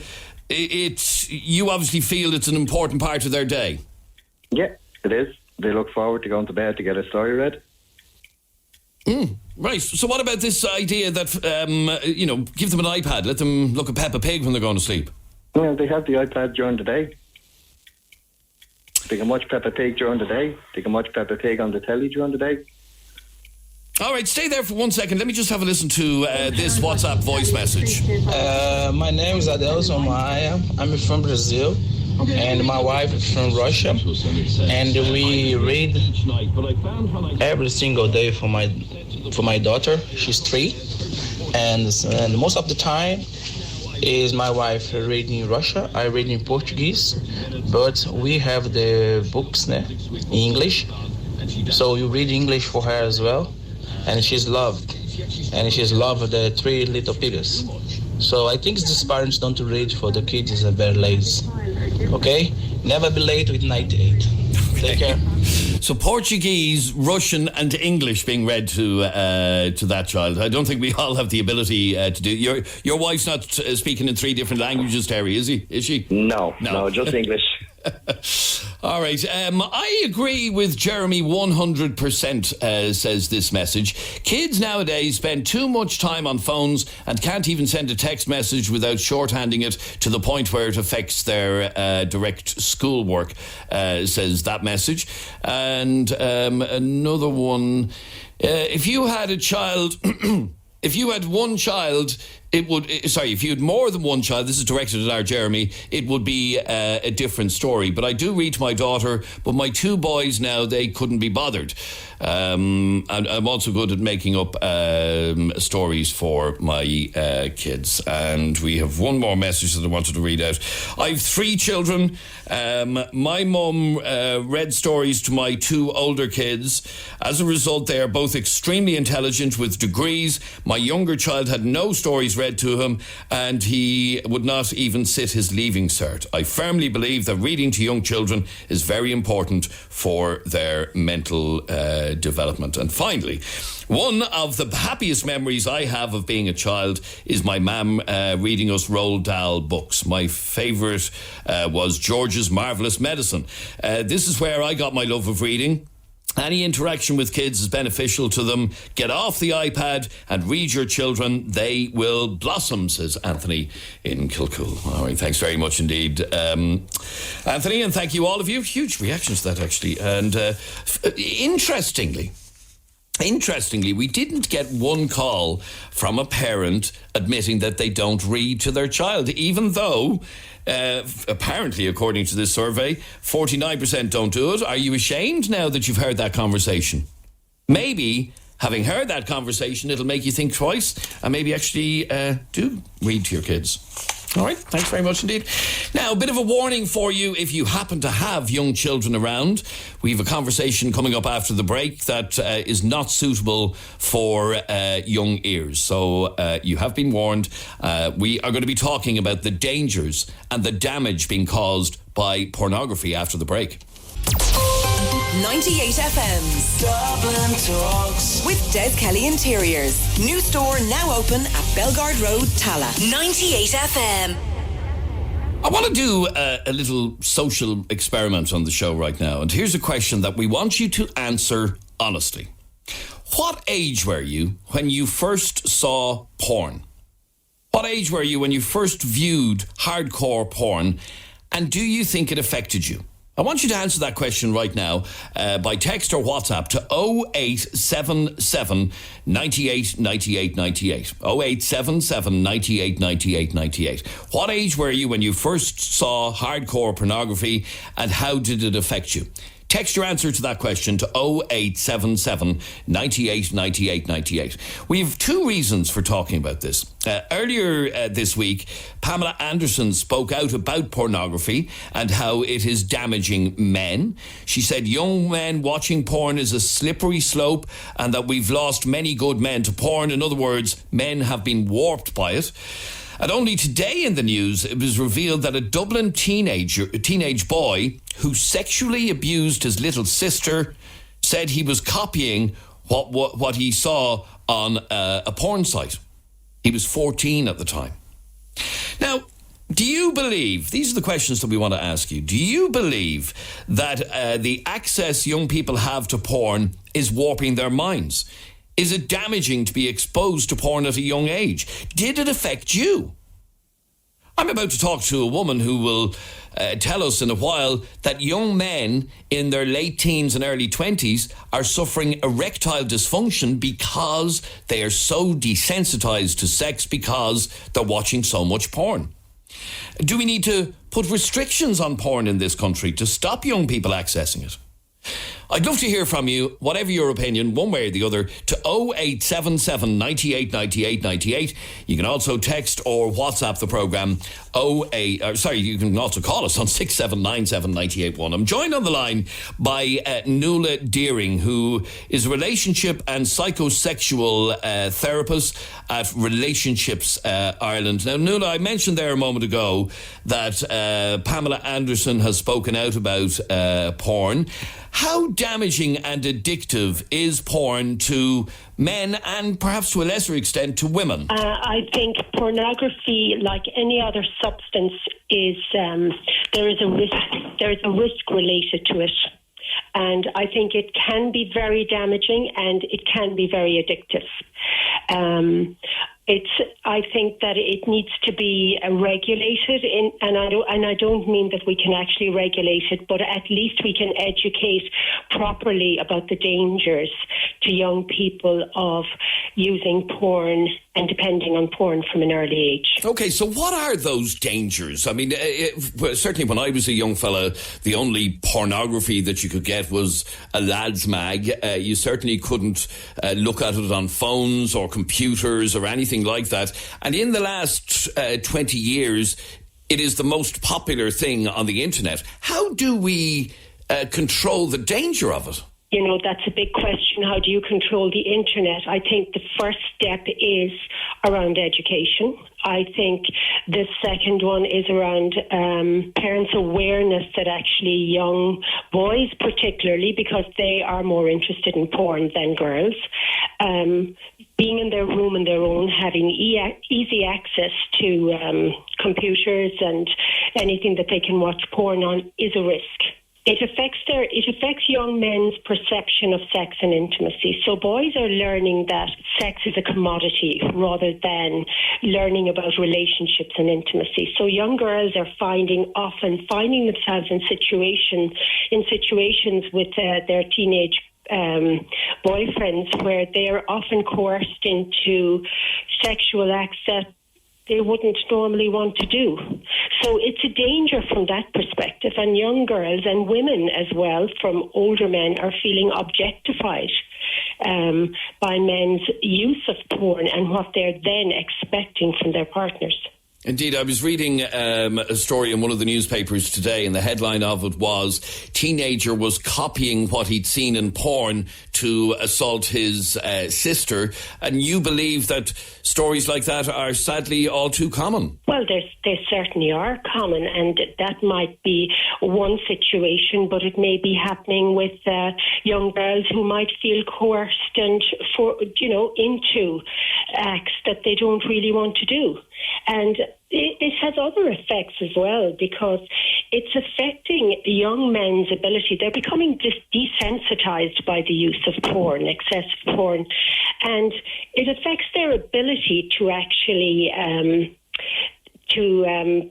C: you obviously feel it's an important part of their day.
G: Yeah, it is. They look forward to going to bed to get a story read.
C: Right. So what about this idea that, give them an iPad, let them look at Peppa Pig when they're going to sleep?
G: Well, they have the iPad during the day. They can watch Peppa Pig during the day. They can watch Peppa Pig on the telly during the day.
C: All right, stay there for 1 second. Let me just have a listen to this WhatsApp voice message.
K: My name is Adelson Maia. I'm from Brazil, and my wife is from Russia. And we read every single day for my daughter. She's 3, and most of the time is my wife reading in Russia. I read in Portuguese, but we have the books in English, so you read English for her as well. And she's loved the 3 Little Pigs. So I think these parents don't read for the kids is very lazy. Okay? Never be late with 98. Take care.
C: So Portuguese, Russian and English being read to that child. I don't think we all have the ability to do. Your wife's not speaking in 3 different languages, Terry, is she?
G: No, just English.
C: All right. I agree with Jeremy 100%, says this message. Kids nowadays spend too much time on phones and can't even send a text message without shorthanding it to the point where it affects their direct schoolwork, says that message. And another one, if you had a child... If you had one child, if you had more than one child, this is directed at our Jeremy, it would be a different story. But I do read to my daughter, but my 2 boys now, they couldn't be bothered. And I'm also good at making up stories for my kids. And we have one more message that I wanted to read out. I have 3 children. My mum read stories to my 2 older kids. As a result, they are both extremely intelligent with degrees. My younger child had no stories read to him, and he would not even sit his leaving cert. I firmly believe that reading to young children is very important for their mental development. And finally, one of the happiest memories I have of being a child is my mum reading us Roald Dahl books. My favourite was George's Marvellous Medicine. This is where I got my love of reading. Any interaction with kids is beneficial to them. Get off the iPad and read your children. They will blossom, says Anthony in Kilcool. All right, thanks very much indeed, Anthony, and thank you all of you. Huge reactions to that, actually. And Interestingly, we didn't get one call from a parent admitting that they don't read to their child, even though, apparently, according to this survey, 49% don't do it. Are you ashamed now that you've heard that conversation? Maybe, having heard that conversation, it'll make you think twice and maybe actually do read to your kids. All right, thanks very much indeed. Now, a bit of a warning for you if you happen to have young children around. We have a conversation coming up after the break that is not suitable for young ears. So you have been warned. We are going to be talking about the dangers and the damage being caused by pornography after the break.
B: 98 FM's Dublin Talks with Des Kelly Interiors. New store now open at Belgard Road, Tala.
A: 98 FM.
C: I want to do a little social experiment on the show right now. And here's a question that we want you to answer honestly. What age were you when you first saw porn? What age were you when you first viewed hardcore porn? And do you think it affected you? I want you to answer that question right now by text or WhatsApp to 0877 98 98 98. 0877 98 98 98. What age were you when you first saw hardcore pornography and how did it affect you? Text your answer to that question to 0877 98 98 98. We have two reasons for talking about this. Earlier this week, Pamela Anderson spoke out about pornography and how it is damaging men. She said young men watching porn is a slippery slope and that we've lost many good men to porn. In other words, men have been warped by it. And only today in the news, it was revealed that a Dublin teenage boy who sexually abused his little sister said he was copying what he saw on a porn site. He was 14 at the time. Now, do you believe, these are the questions that we want to ask you, do you believe that the access young people have to porn is warping their minds? Is it damaging to be exposed to porn at a young age? Did it affect you? I'm about to talk to a woman who will tell us in a while that young men in their late teens and early 20s are suffering erectile dysfunction because they are so desensitized to sex because they're watching so much porn. Do we need to put restrictions on porn in this country to stop young people accessing it? I'd love to hear from you, whatever your opinion, one way or the other, to 0877 98 98 98. You can also text or WhatsApp the programme. You can also call us on 6797 981. I'm joined on the line by Nuala Deering, who is a relationship and psychosexual therapist at Relationships Ireland. Now, Nuala, I mentioned there a moment ago that Pamela Anderson has spoken out about porn. How damaging and addictive is porn to men and perhaps to a lesser extent to women?
L: I think pornography, like any other substance, is there is a risk related to it. And I think it can be very damaging and it can be very addictive. I think that it needs to be regulated, and I don't mean that we can actually regulate it, but at least we can educate properly about the dangers to young people of using porn and depending on porn from an early age.
C: Okay, so what are those dangers? I mean, certainly when I was a young fella, the only pornography that you could get was a lad's mag. You certainly couldn't look at it on phones or computers or anything like that. And in the last 20 years, it is the most popular thing on the internet. How do we control the danger of it?
L: You know, that's a big question. How do you control the internet? I think the first step is around education. I think the second one is around parents' awareness that actually young boys, particularly because they are more interested in porn than girls, being in their room on their own, having easy access to computers and anything that they can watch porn on is a risk. It affects young men's perception of sex and intimacy. So boys are learning that sex is a commodity rather than learning about relationships and intimacy. So young girls are finding themselves in situations with their teenage boyfriends where they are often coerced into sexual acts that they wouldn't normally want to do. So it's a danger from that perspective. And young girls and women as well from older men are feeling objectified by men's use of porn and what they're then expecting from their partners.
C: Indeed, I was reading a story in one of the newspapers today, and the headline of it was, teenager was copying what he'd seen in porn to assault his sister. And you believe that stories like that are sadly all too common?
L: Well, they certainly are common, and that might be one situation, but it may be happening with young girls who might feel coerced and into acts that they don't really want to do. And it has other effects as well, because it's affecting young men's ability. They're becoming desensitized by the use of porn, excessive porn, and it affects their ability to actually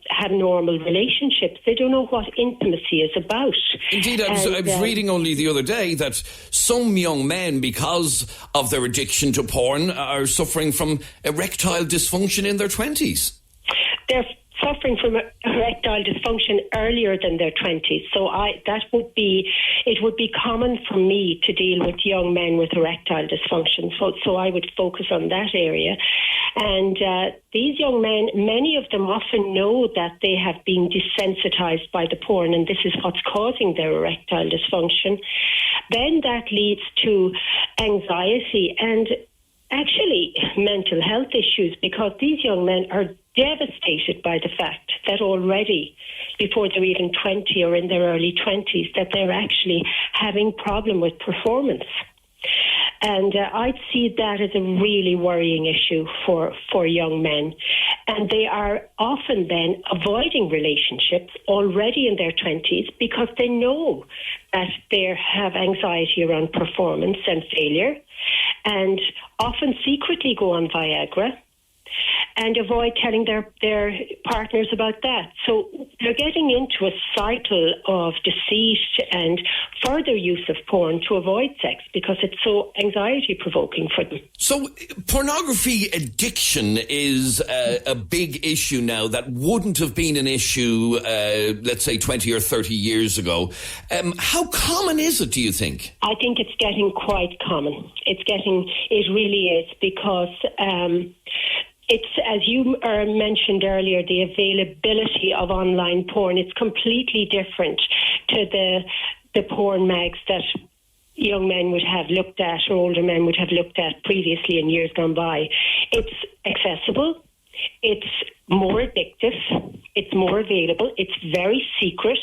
L: have normal relationships. They don't know what intimacy is about.
C: Indeed, I was reading only the other day that some young men, because of their addiction to porn, are suffering from erectile dysfunction in their 20s.
L: They're suffering from erectile dysfunction earlier than their 20s. So it would be common for me to deal with young men with erectile dysfunction. So I would focus on that area. And these young men, many of them often know that they have been desensitized by the porn, and this is what's causing their erectile dysfunction. Then that leads to anxiety and actually mental health issues, because these young men are devastated by the fact that already before they're even 20 or in their early 20s that they're actually having problem with performance. And I'd see that as a really worrying issue for young men. And they are often then avoiding relationships already in their 20s because they know that they have anxiety around performance and failure, and often secretly go on Viagra and avoid telling their partners about that. So they're getting into a cycle of deceit and further use of porn to avoid sex because it's so anxiety-provoking for them.
C: So pornography addiction is a big issue now that wouldn't have been an issue, let's say, 20 or 30 years ago. How common is it, do you think?
L: I think it's getting quite common. It really is, because it's, as you mentioned earlier, the availability of online porn. It's completely different to the porn mags that young men would have looked at or older men would have looked at previously in years gone by. It's accessible. It's more addictive. It's more available. It's very secret.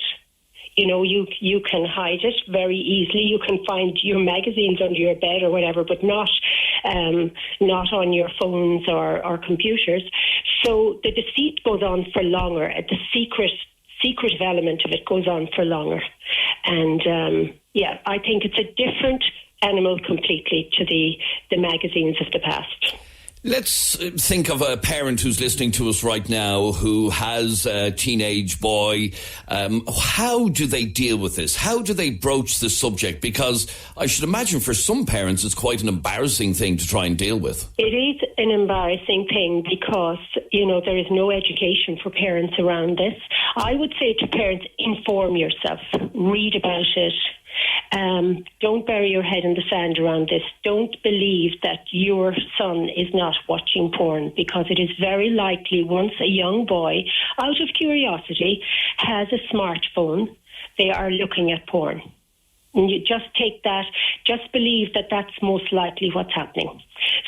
L: You know, you can hide it very easily. You can find your magazines under your bed or whatever, but not on your phones or computers. So the deceit goes on for longer. The secretive element of it goes on for longer. And I think it's a different animal completely to the magazines of the past.
C: Let's think of a parent who's listening to us right now who has a teenage boy. How do they deal with this? How do they broach the subject? Because I should imagine for some parents it's quite an embarrassing thing to try and deal with.
L: It is an embarrassing thing because, there is no education for parents around this. I would say to parents, inform yourself, read about it. Don't bury your head in the sand around this. Don't believe that your son is not watching porn, because it is very likely once a young boy, out of curiosity, has a smartphone, they are looking at porn. And you just take that, just believe that that's most likely what's happening.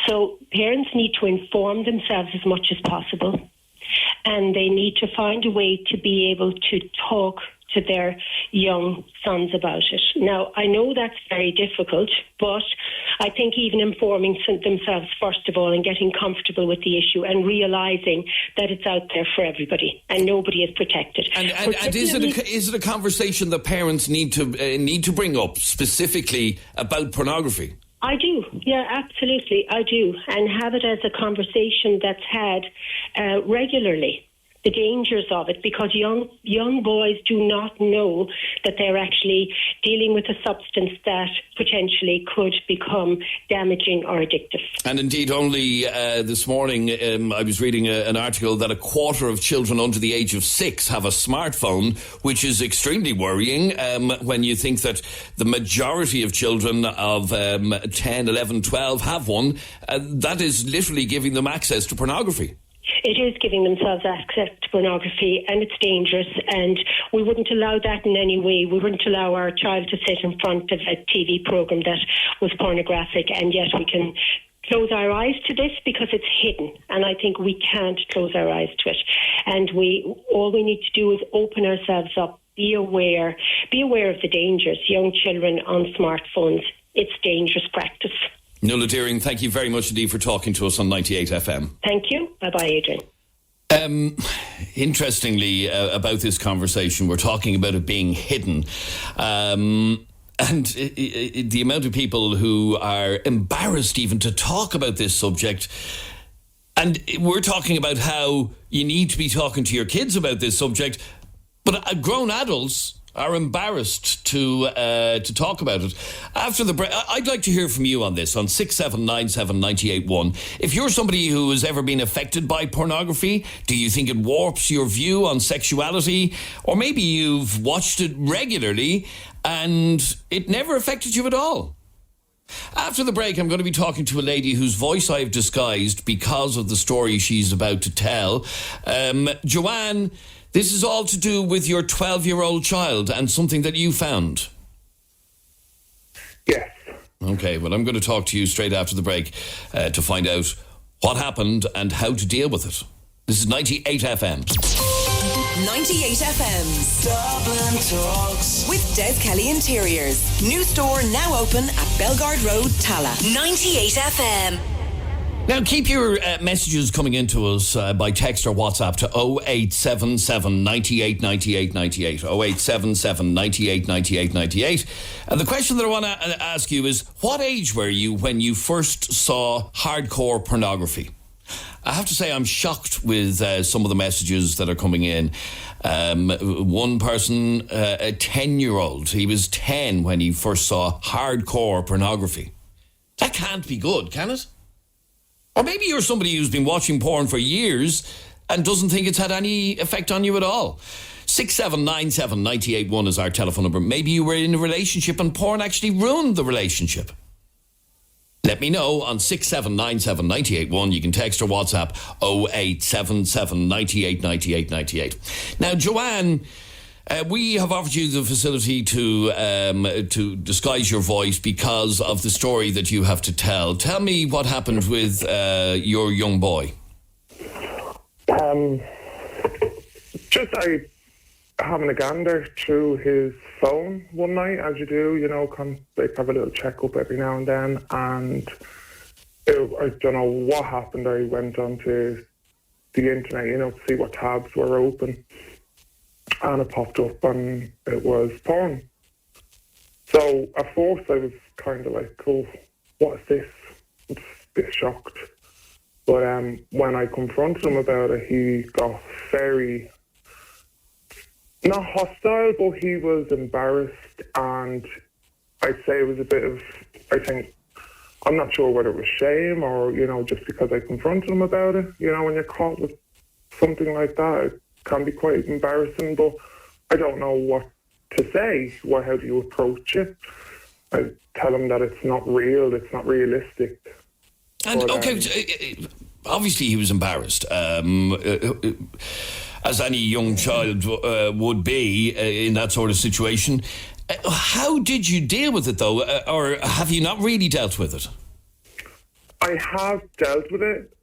L: So parents need to inform themselves as much as possible, and they need to find a way to be able to talk to their young sons about it. Now, I know that's very difficult, but I think even informing themselves first of all and getting comfortable with the issue and realising that it's out there for everybody and nobody is protected.
C: And is it a conversation that parents need to bring up specifically about pornography?
L: I do, yeah, absolutely, I do, and have it as a conversation that's had regularly. The dangers of it, because young boys do not know that they're actually dealing with a substance that potentially could become damaging or addictive.
C: And indeed, only this morning I was reading an article that a quarter of children under the age of 6 have a smartphone, which is extremely worrying when you think that the majority of children of 10, 11, 12 have one. That is literally giving them access to pornography.
L: It is giving themselves access to pornography, and it's dangerous, and we wouldn't allow that in any way. We wouldn't allow our child to sit in front of a TV programme that was pornographic, and yet we can close our eyes to this because it's hidden, and I think we can't close our eyes to it. And all we need to do is open ourselves up, be aware of the dangers. Young children on smartphones, it's dangerous practice.
C: Nuala Deering, thank you very much indeed for talking to us on 98 FM.
L: Thank you. Bye-bye, Adrian.
C: Interestingly, about this conversation, we're talking about it being hidden. And the amount of people who are embarrassed even to talk about this subject. And we're talking about how you need to be talking to your kids about this subject. But grown adults are embarrassed to talk about it. After the break, I'd like to hear from you on this, on 6797981. If you're somebody who has ever been affected by pornography, do you think it warps your view on sexuality? Or maybe you've watched it regularly and it never affected you at all? After the break, I'm going to be talking to a lady whose voice I've disguised because of the story she's about to tell. Joanne, this is all to do with your 12-year-old child and something that you found.
M: Yes.
C: Okay, well, I'm going to talk to you straight after the break to find out what happened and how to deal with it. This is 98 FM.
B: 98 FM's Dublin Talks with Des Kelly Interiors. New store now open at Belgard Road, Tala.
A: 98 FM.
C: Now, keep your messages coming into us by text or WhatsApp to 0877 98 98 98. 0877 98 98 98. And the question that I want to ask you is, what age were you when you first saw hardcore pornography? I have to say I'm shocked with some of the messages that are coming in. One person, a 10-year-old, he was 10 when he first saw hardcore pornography. That can't be good, can it? Or maybe you're somebody who's been watching porn for years and doesn't think it's had any effect on you at all. 6797 981 is our telephone number. Maybe you were in a relationship and porn actually ruined the relationship. Let me know on 6797 981. You can text or WhatsApp 0877 98 98 98. Now, Joanne, we have offered you the facility to disguise your voice because of the story that you have to tell. Tell me what happened with your young boy.
M: Just having a gander through his phone one night, as you do, like have a little check-up every now and then, and I don't know what happened. I went onto the internet, to see what tabs were open, and it popped up and it was porn. So at first I was kind of like, oh, what is this? I was a bit shocked. But when I confronted him about it, he got very, not hostile, but he was embarrassed, and I'd say it was a bit of, I'm not sure whether it was shame or, just because I confronted him about it. When you're caught with something like that, it can be quite embarrassing, but I don't know what to say. How do you approach it? I tell him that it's not real, it's not realistic.
C: And, but, obviously he was embarrassed. As any young child would be in that sort of situation. How did you deal with it, though? Or have you not really dealt with it?
M: I have dealt with it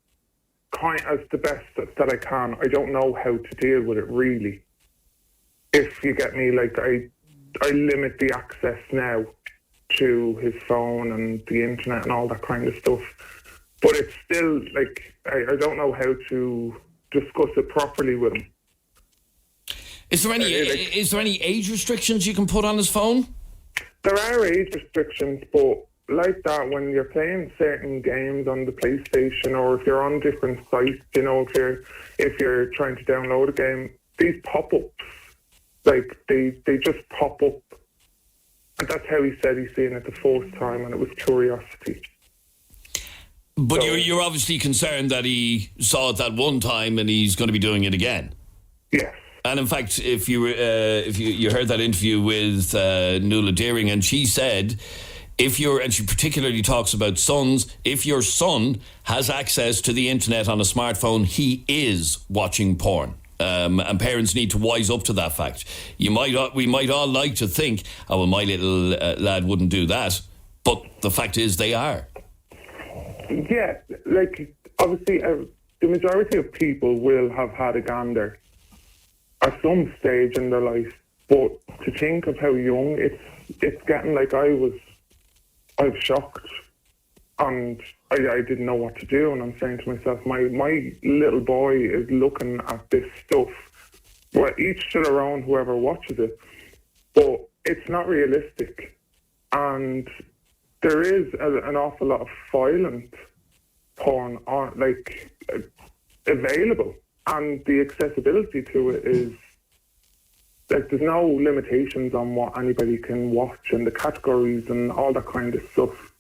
M: kind of as the best that I can. I don't know how to deal with it, really. If you get me, like, I limit the access now to his phone and the internet and all that kind of stuff. But it's still, like, I don't know how to discuss it properly with him.
C: Is there any age restrictions you can put on his phone?
M: There are age restrictions, but like that, when you're playing certain games on the PlayStation, or if you're on different sites, if you're trying to download a game, these pop-ups, like they just pop up, and that's how he said he's seen it the first time, and it was curiosity.
C: But so, you're obviously concerned that he saw it that one time and he's going to be doing it again.
M: Yes.
C: And in fact, if you heard that interview with Nuala Deering, and she said, and she particularly talks about sons, if your son has access to the internet on a smartphone, he is watching porn. And parents need to wise up to that fact. We might all like to think, oh, well, my little lad wouldn't do that. But the fact is they are.
M: Yeah, like, obviously, the majority of people will have had a gander at some stage in their life, but to think of how young, it's getting like I was shocked, and I didn't know what to do, and I'm saying to myself, my little boy is looking at this stuff, well, each to their own, whoever watches it, but it's not realistic, and there is an awful lot of violent porn available, and the accessibility to it like, there's no limitations on what anybody can watch and the categories and all that kind of stuff.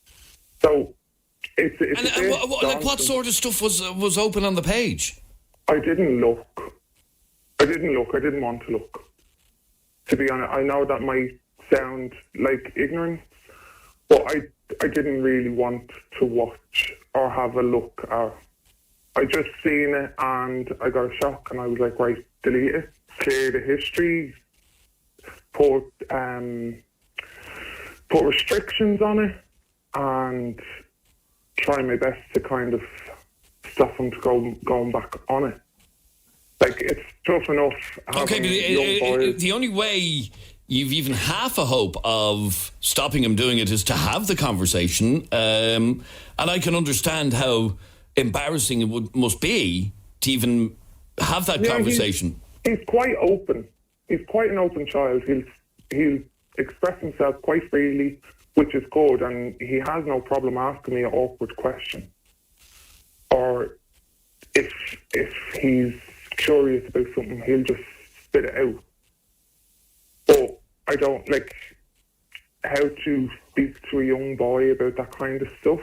M: So it's
C: what sort of stuff was open on the page?
M: I didn't look. I didn't want to look. To be honest, I know that might sound like ignorance, but I didn't really want to watch or have a look at. I just seen it and I got a shock and I was like, right, delete it, clear the history, put restrictions on it, and try my best to kind of stop them to going back on it. Like, it's tough enough.
C: Okay, but the only way you've even half a hope of stopping him doing it is to have the conversation. And I can understand how embarrassing it must be to even have that conversation.
M: He's quite open. He's quite an open child. He'll express himself quite freely, which is good, and he has no problem asking me an awkward question. Or if he's curious about something, he'll just spit it out. But I don't like how to speak to a young boy about that kind of stuff.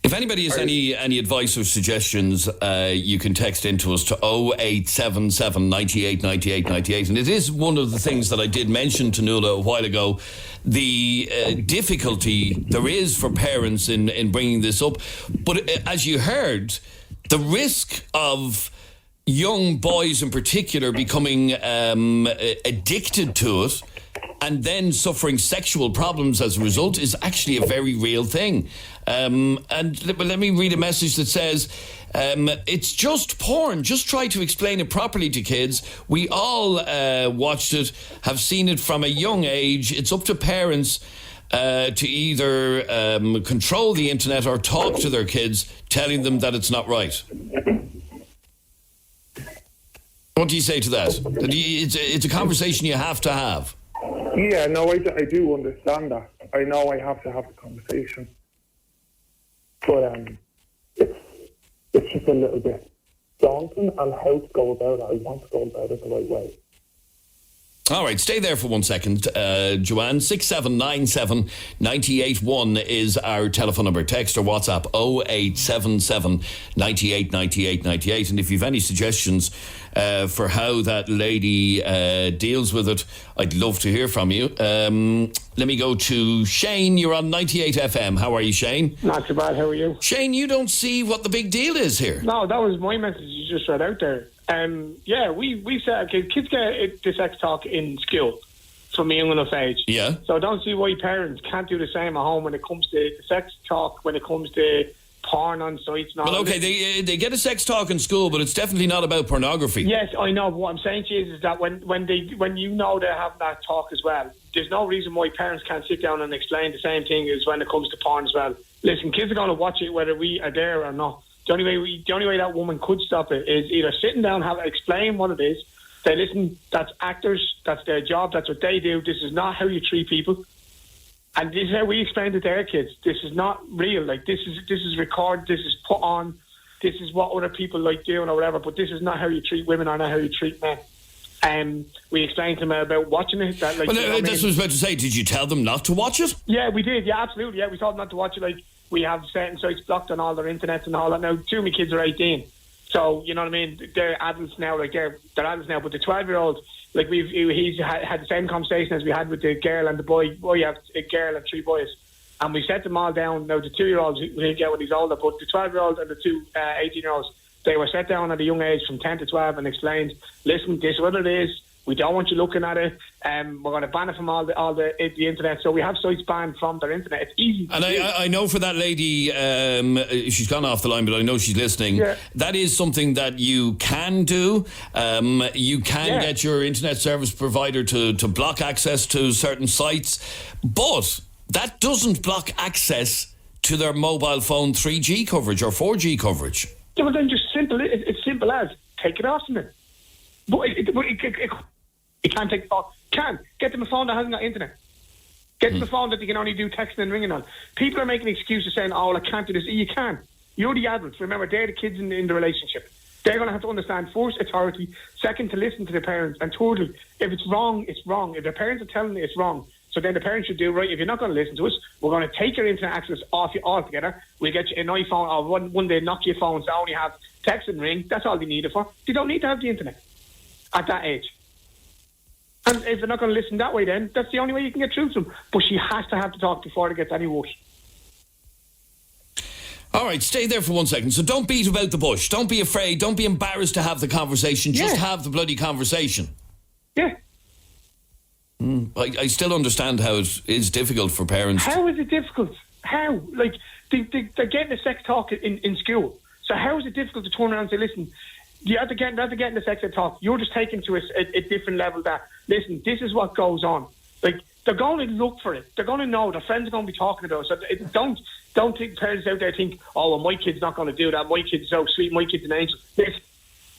C: If anybody has any advice or suggestions, you can text into us to 0877 98 98 98. And it is one of the things that I did mention to Nuala a while ago, the difficulty there is for parents in bringing this up. But as you heard, the risk of young boys in particular becoming addicted to it and then suffering sexual problems as a result is actually a very real thing. And let me read a message that says, it's just porn. Just try to explain it properly to kids. We all watched it, have seen it from a young age. It's up to parents to either control the internet or talk to their kids, telling them that it's not right. What do you say to that? It's a conversation you have to have.
M: Yeah, no, I do understand that. I know I have to have the conversation. But it's just a little bit daunting on how to go about it. I want to go about it the right way.
C: All right, stay there for 1 second. Joanne, 6797 981 is our telephone number. Text or WhatsApp 0877 98 98 98. And if you've any suggestions for how that lady deals with it, I'd love to hear from you. Let me go to Shane. You're on 98 FM. How are you, Shane?
N: Not too bad. How are you?
C: Shane, you don't see what the big deal is here.
N: No, that was my message you just read out there. Yeah, we said, okay, kids get the sex talk in school from a young enough age.
C: Yeah.
N: So I don't see why parents can't do the same at home when it comes to the sex talk, when it comes to porn on sites. And all
C: well, okay, they get a sex talk in school, but it's definitely not about pornography.
N: Yes, I know. But what I'm saying to you is that when you know they're having that talk as well, there's no reason why parents can't sit down and explain the same thing as when it comes to porn as well. Listen, kids are going to watch it whether we are there or not. The only way that woman could stop it is either sitting down, explain what it is. Say, listen, that's actors, that's their job, that's what they do. This is not how you treat people. And this is how we explain to their kids. This is not real. Like, this is recorded, this is put on, this is what other people like doing or whatever, but this is not how you treat women or not how you treat men. We explained to them about watching it. That, like,
C: well, that's what I was about to say. Did you tell them not to watch it?
N: Yeah, we did. Yeah, absolutely. Yeah, we told them not to watch it. Like, we have certain sites blocked on all their internet and all that. Now, two of my kids are 18. So, you know what I mean? They're adults now. Like, they're adults now. But the 12-year-old, like, he's had the same conversation as we had with the girl and the boy. Well, you have a girl and 3 boys. And we set them all down. Now, the 2-year-olds, we didn't get when he's older, but the 12-year-old and the 2 18-year-olds, they were set down at a young age from 10 to 12 and explained, listen, this is what it is. We don't want you looking at it. We're going to ban it from all the internet. So we have sites banned from their internet. It's easy.
C: And I know for that lady, she's gone off the line, but I know she's listening. Yeah. That is something that you can do. You can get your internet service provider to block access to certain sites, but that doesn't block access to their mobile phone 3G coverage or 4G coverage.
N: Yeah, well, then just simple. It's simple as take it off from it. But it can't take the phone. Can get them a phone that hasn't got internet. Get them a phone that they can only do texting and ringing on. People are making excuses saying, "Oh, well, I can't do this." You can. You're the adults. Remember, they're the kids in the relationship. They're going to have to understand, first, authority, second, to listen to the parents, and thirdly, if it's wrong, it's wrong. If the parents are telling you it's wrong, so then the parents should do, right, if you're not going to listen to us, we're going to take your internet access off you altogether. We'll get you an iPhone, or one day knock your phones that only have text and ring. That's all they need it for. They don't need to have the internet at that age. And if they're not going to listen that way, then that's the only way you can get through to them. But she has to have to talk before it gets any worse.
C: All right, stay there for 1 second. So don't beat about the bush. Don't be afraid. Don't be embarrassed to have the conversation. Just have the bloody conversation.
N: Yeah.
C: I still understand how it is difficult for parents.
N: How is it difficult? How? Like, they're getting the sex talk in school. So how is it difficult to turn around and say, listen, you have to get the sex talk. You're just taking to a different level that, listen, this is what goes on. Like, they're going to look for it. They're going to know. Their friends are going to be talking about it. So don't think parents out there think, oh, well, my kid's not going to do that. My kid's so sweet. My kid's an angel.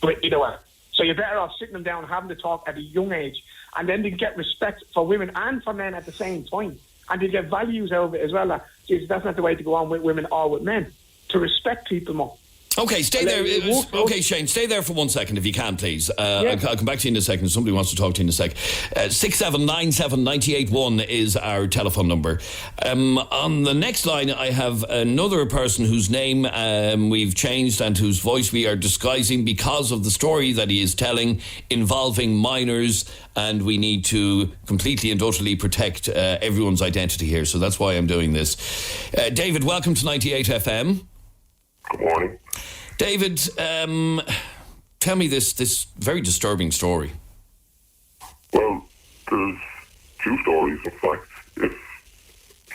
N: But either way. So you're better off sitting them down and having the talk at a young age. And then they get respect for women and for men at the same time. And they get values out of it as well. That, geez, that's not the way to go on with women or with men. To respect people more.
C: Okay, stay there. Okay, Shane, stay there for 1 second if you can, please. I'll come back to you in a second. Somebody wants to talk to you in a sec. 6797981 is our telephone number. On the next line, I have another person whose name we've changed and whose voice we are disguising because of the story that he is telling involving minors, and we need to completely and utterly protect everyone's identity here. So that's why I'm doing this. David, welcome to 98 FM.
O: Good morning.
C: David, tell me this very disturbing story.
O: Well, there's two stories, in fact. If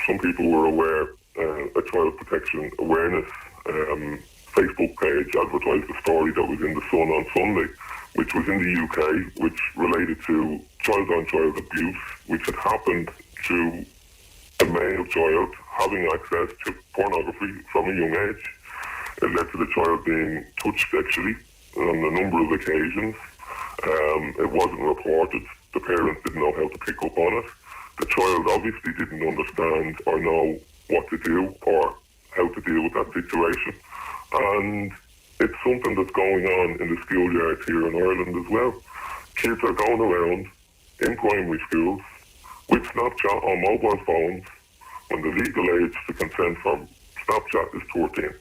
O: some people were aware, a Child Protection Awareness Facebook page advertised a story that was in The Sun on Sunday, which was in the UK, which related to child-on-child abuse, which had happened to a male child having access to pornography from a young age. It led to the child being touched sexually on a number of occasions. It wasn't reported. The parents didn't know how to pick up on it. The child obviously didn't understand or know what to do or how to deal with that situation. And it's something that's going on in the schoolyards here in Ireland as well. Kids are going around in primary schools with Snapchat on mobile phones when the legal age to consent for Snapchat is 13.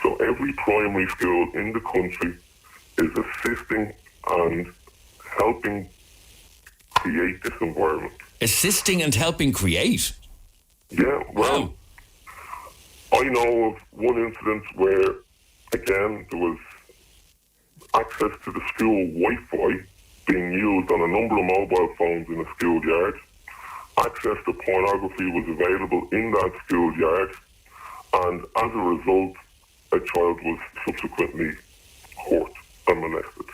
O: So every primary school in the country is assisting and helping create this environment.
C: Assisting and helping create?
O: Yeah, well, I know of one incident where, again, there was access to the school Wi-Fi being used on a number of mobile phones in a schoolyard. Access to pornography was available in that schoolyard, and as a result, a child was subsequently hurt and molested.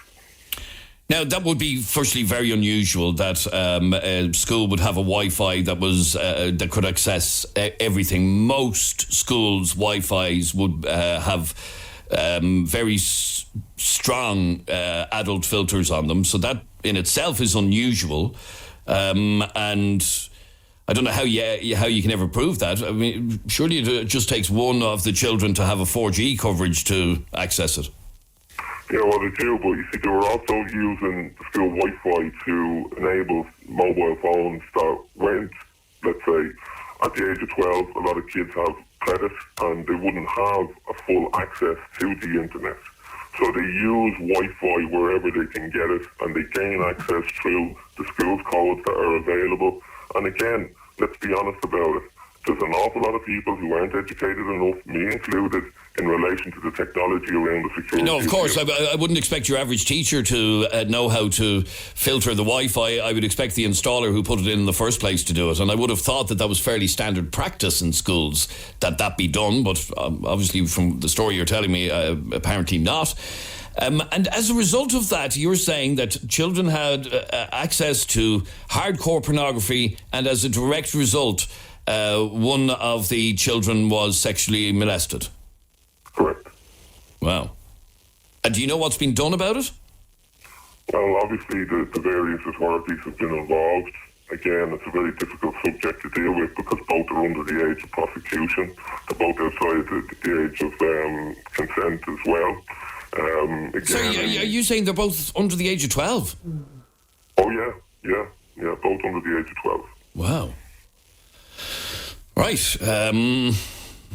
C: Now, that would be firstly very unusual that a school would have a Wi-Fi that was that could access everything. Most schools' Wi-Fis would have very strong adult filters on them, so that in itself is unusual. And I don't know how you can ever prove that. I mean, surely it just takes one of the children to have a 4G coverage to access it.
O: Yeah, well, they do, but you see, they were also using the school Wi-Fi to enable mobile phones that went, let's say, at the age of 12, a lot of kids have credit and they wouldn't have a full access to the internet. So they use Wi-Fi wherever they can get it, and they gain access through the school's codes that are available. And again, let's be honest about it. There's an awful lot of people who aren't educated enough, me included, in relation to the technology around the security.
C: No, of course. I wouldn't expect your average teacher to know how to filter the Wi-Fi. I would expect the installer who put it in the first place to do it. And I would have thought that was fairly standard practice in schools, that be done. But obviously, from the story you're telling me, apparently not. And as a result of that, you're saying that children had access to hardcore pornography, and as a direct result, one of the children was sexually molested.
O: Correct.
C: Wow. And do you know what's been done about it?
O: Well, obviously the various authorities have been involved. Again, it's a very difficult subject to deal with because both are under the age of prosecution. They're both outside the age of consent as well. Again,
C: So are you saying they're both under the age of 12?
O: Oh, yeah, both under the age of 12.
C: Wow. Right.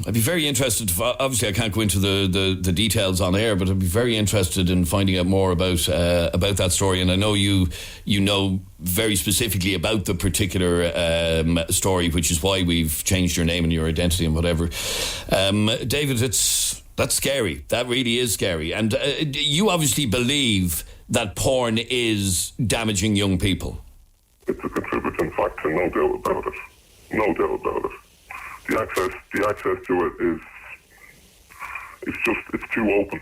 C: I'd be very interested. Obviously, I can't go into the details on air, but I'd be very interested in finding out more about that story. And I know you know very specifically about the particular story, which is why we've changed your name and your identity and whatever. David, that's scary. That really is scary. And you obviously believe that porn is damaging young people.
O: It's a contributing factor, no doubt about it. No doubt about it. The access to it it's too open.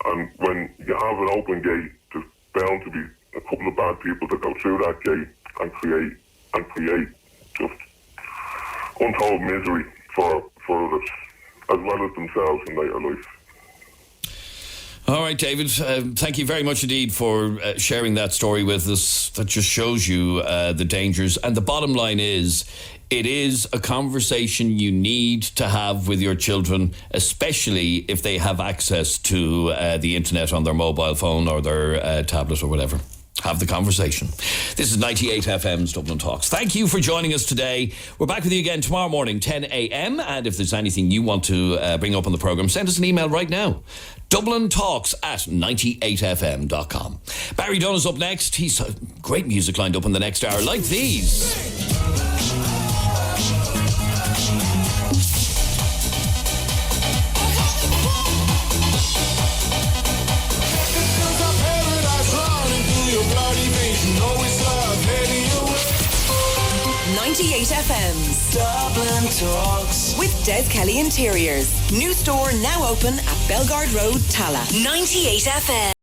O: And when you have an open gate, there's bound to be a couple of bad people that go through that gate and create just untold misery for others, as well as themselves in later life.
C: All right, David, thank you very much indeed for sharing that story with us. That just shows you the dangers. And the bottom line is, it is a conversation you need to have with your children, especially if they have access to the internet on their mobile phone or their tablet or whatever. Have the conversation. This is 98 FM's Dublin Talks. Thank you for joining us today. We're back with you again tomorrow morning, 10 a.m. And if there's anything you want to bring up on the programme, send us an email right now. DublinTalks@98fm.com. Barry Dunn is up next. He's great music lined up in the next hour, like these.
B: FM's Dublin Talks with Des Kelly Interiors. New store now open at Belgard Road, Tala.
A: 98 FM.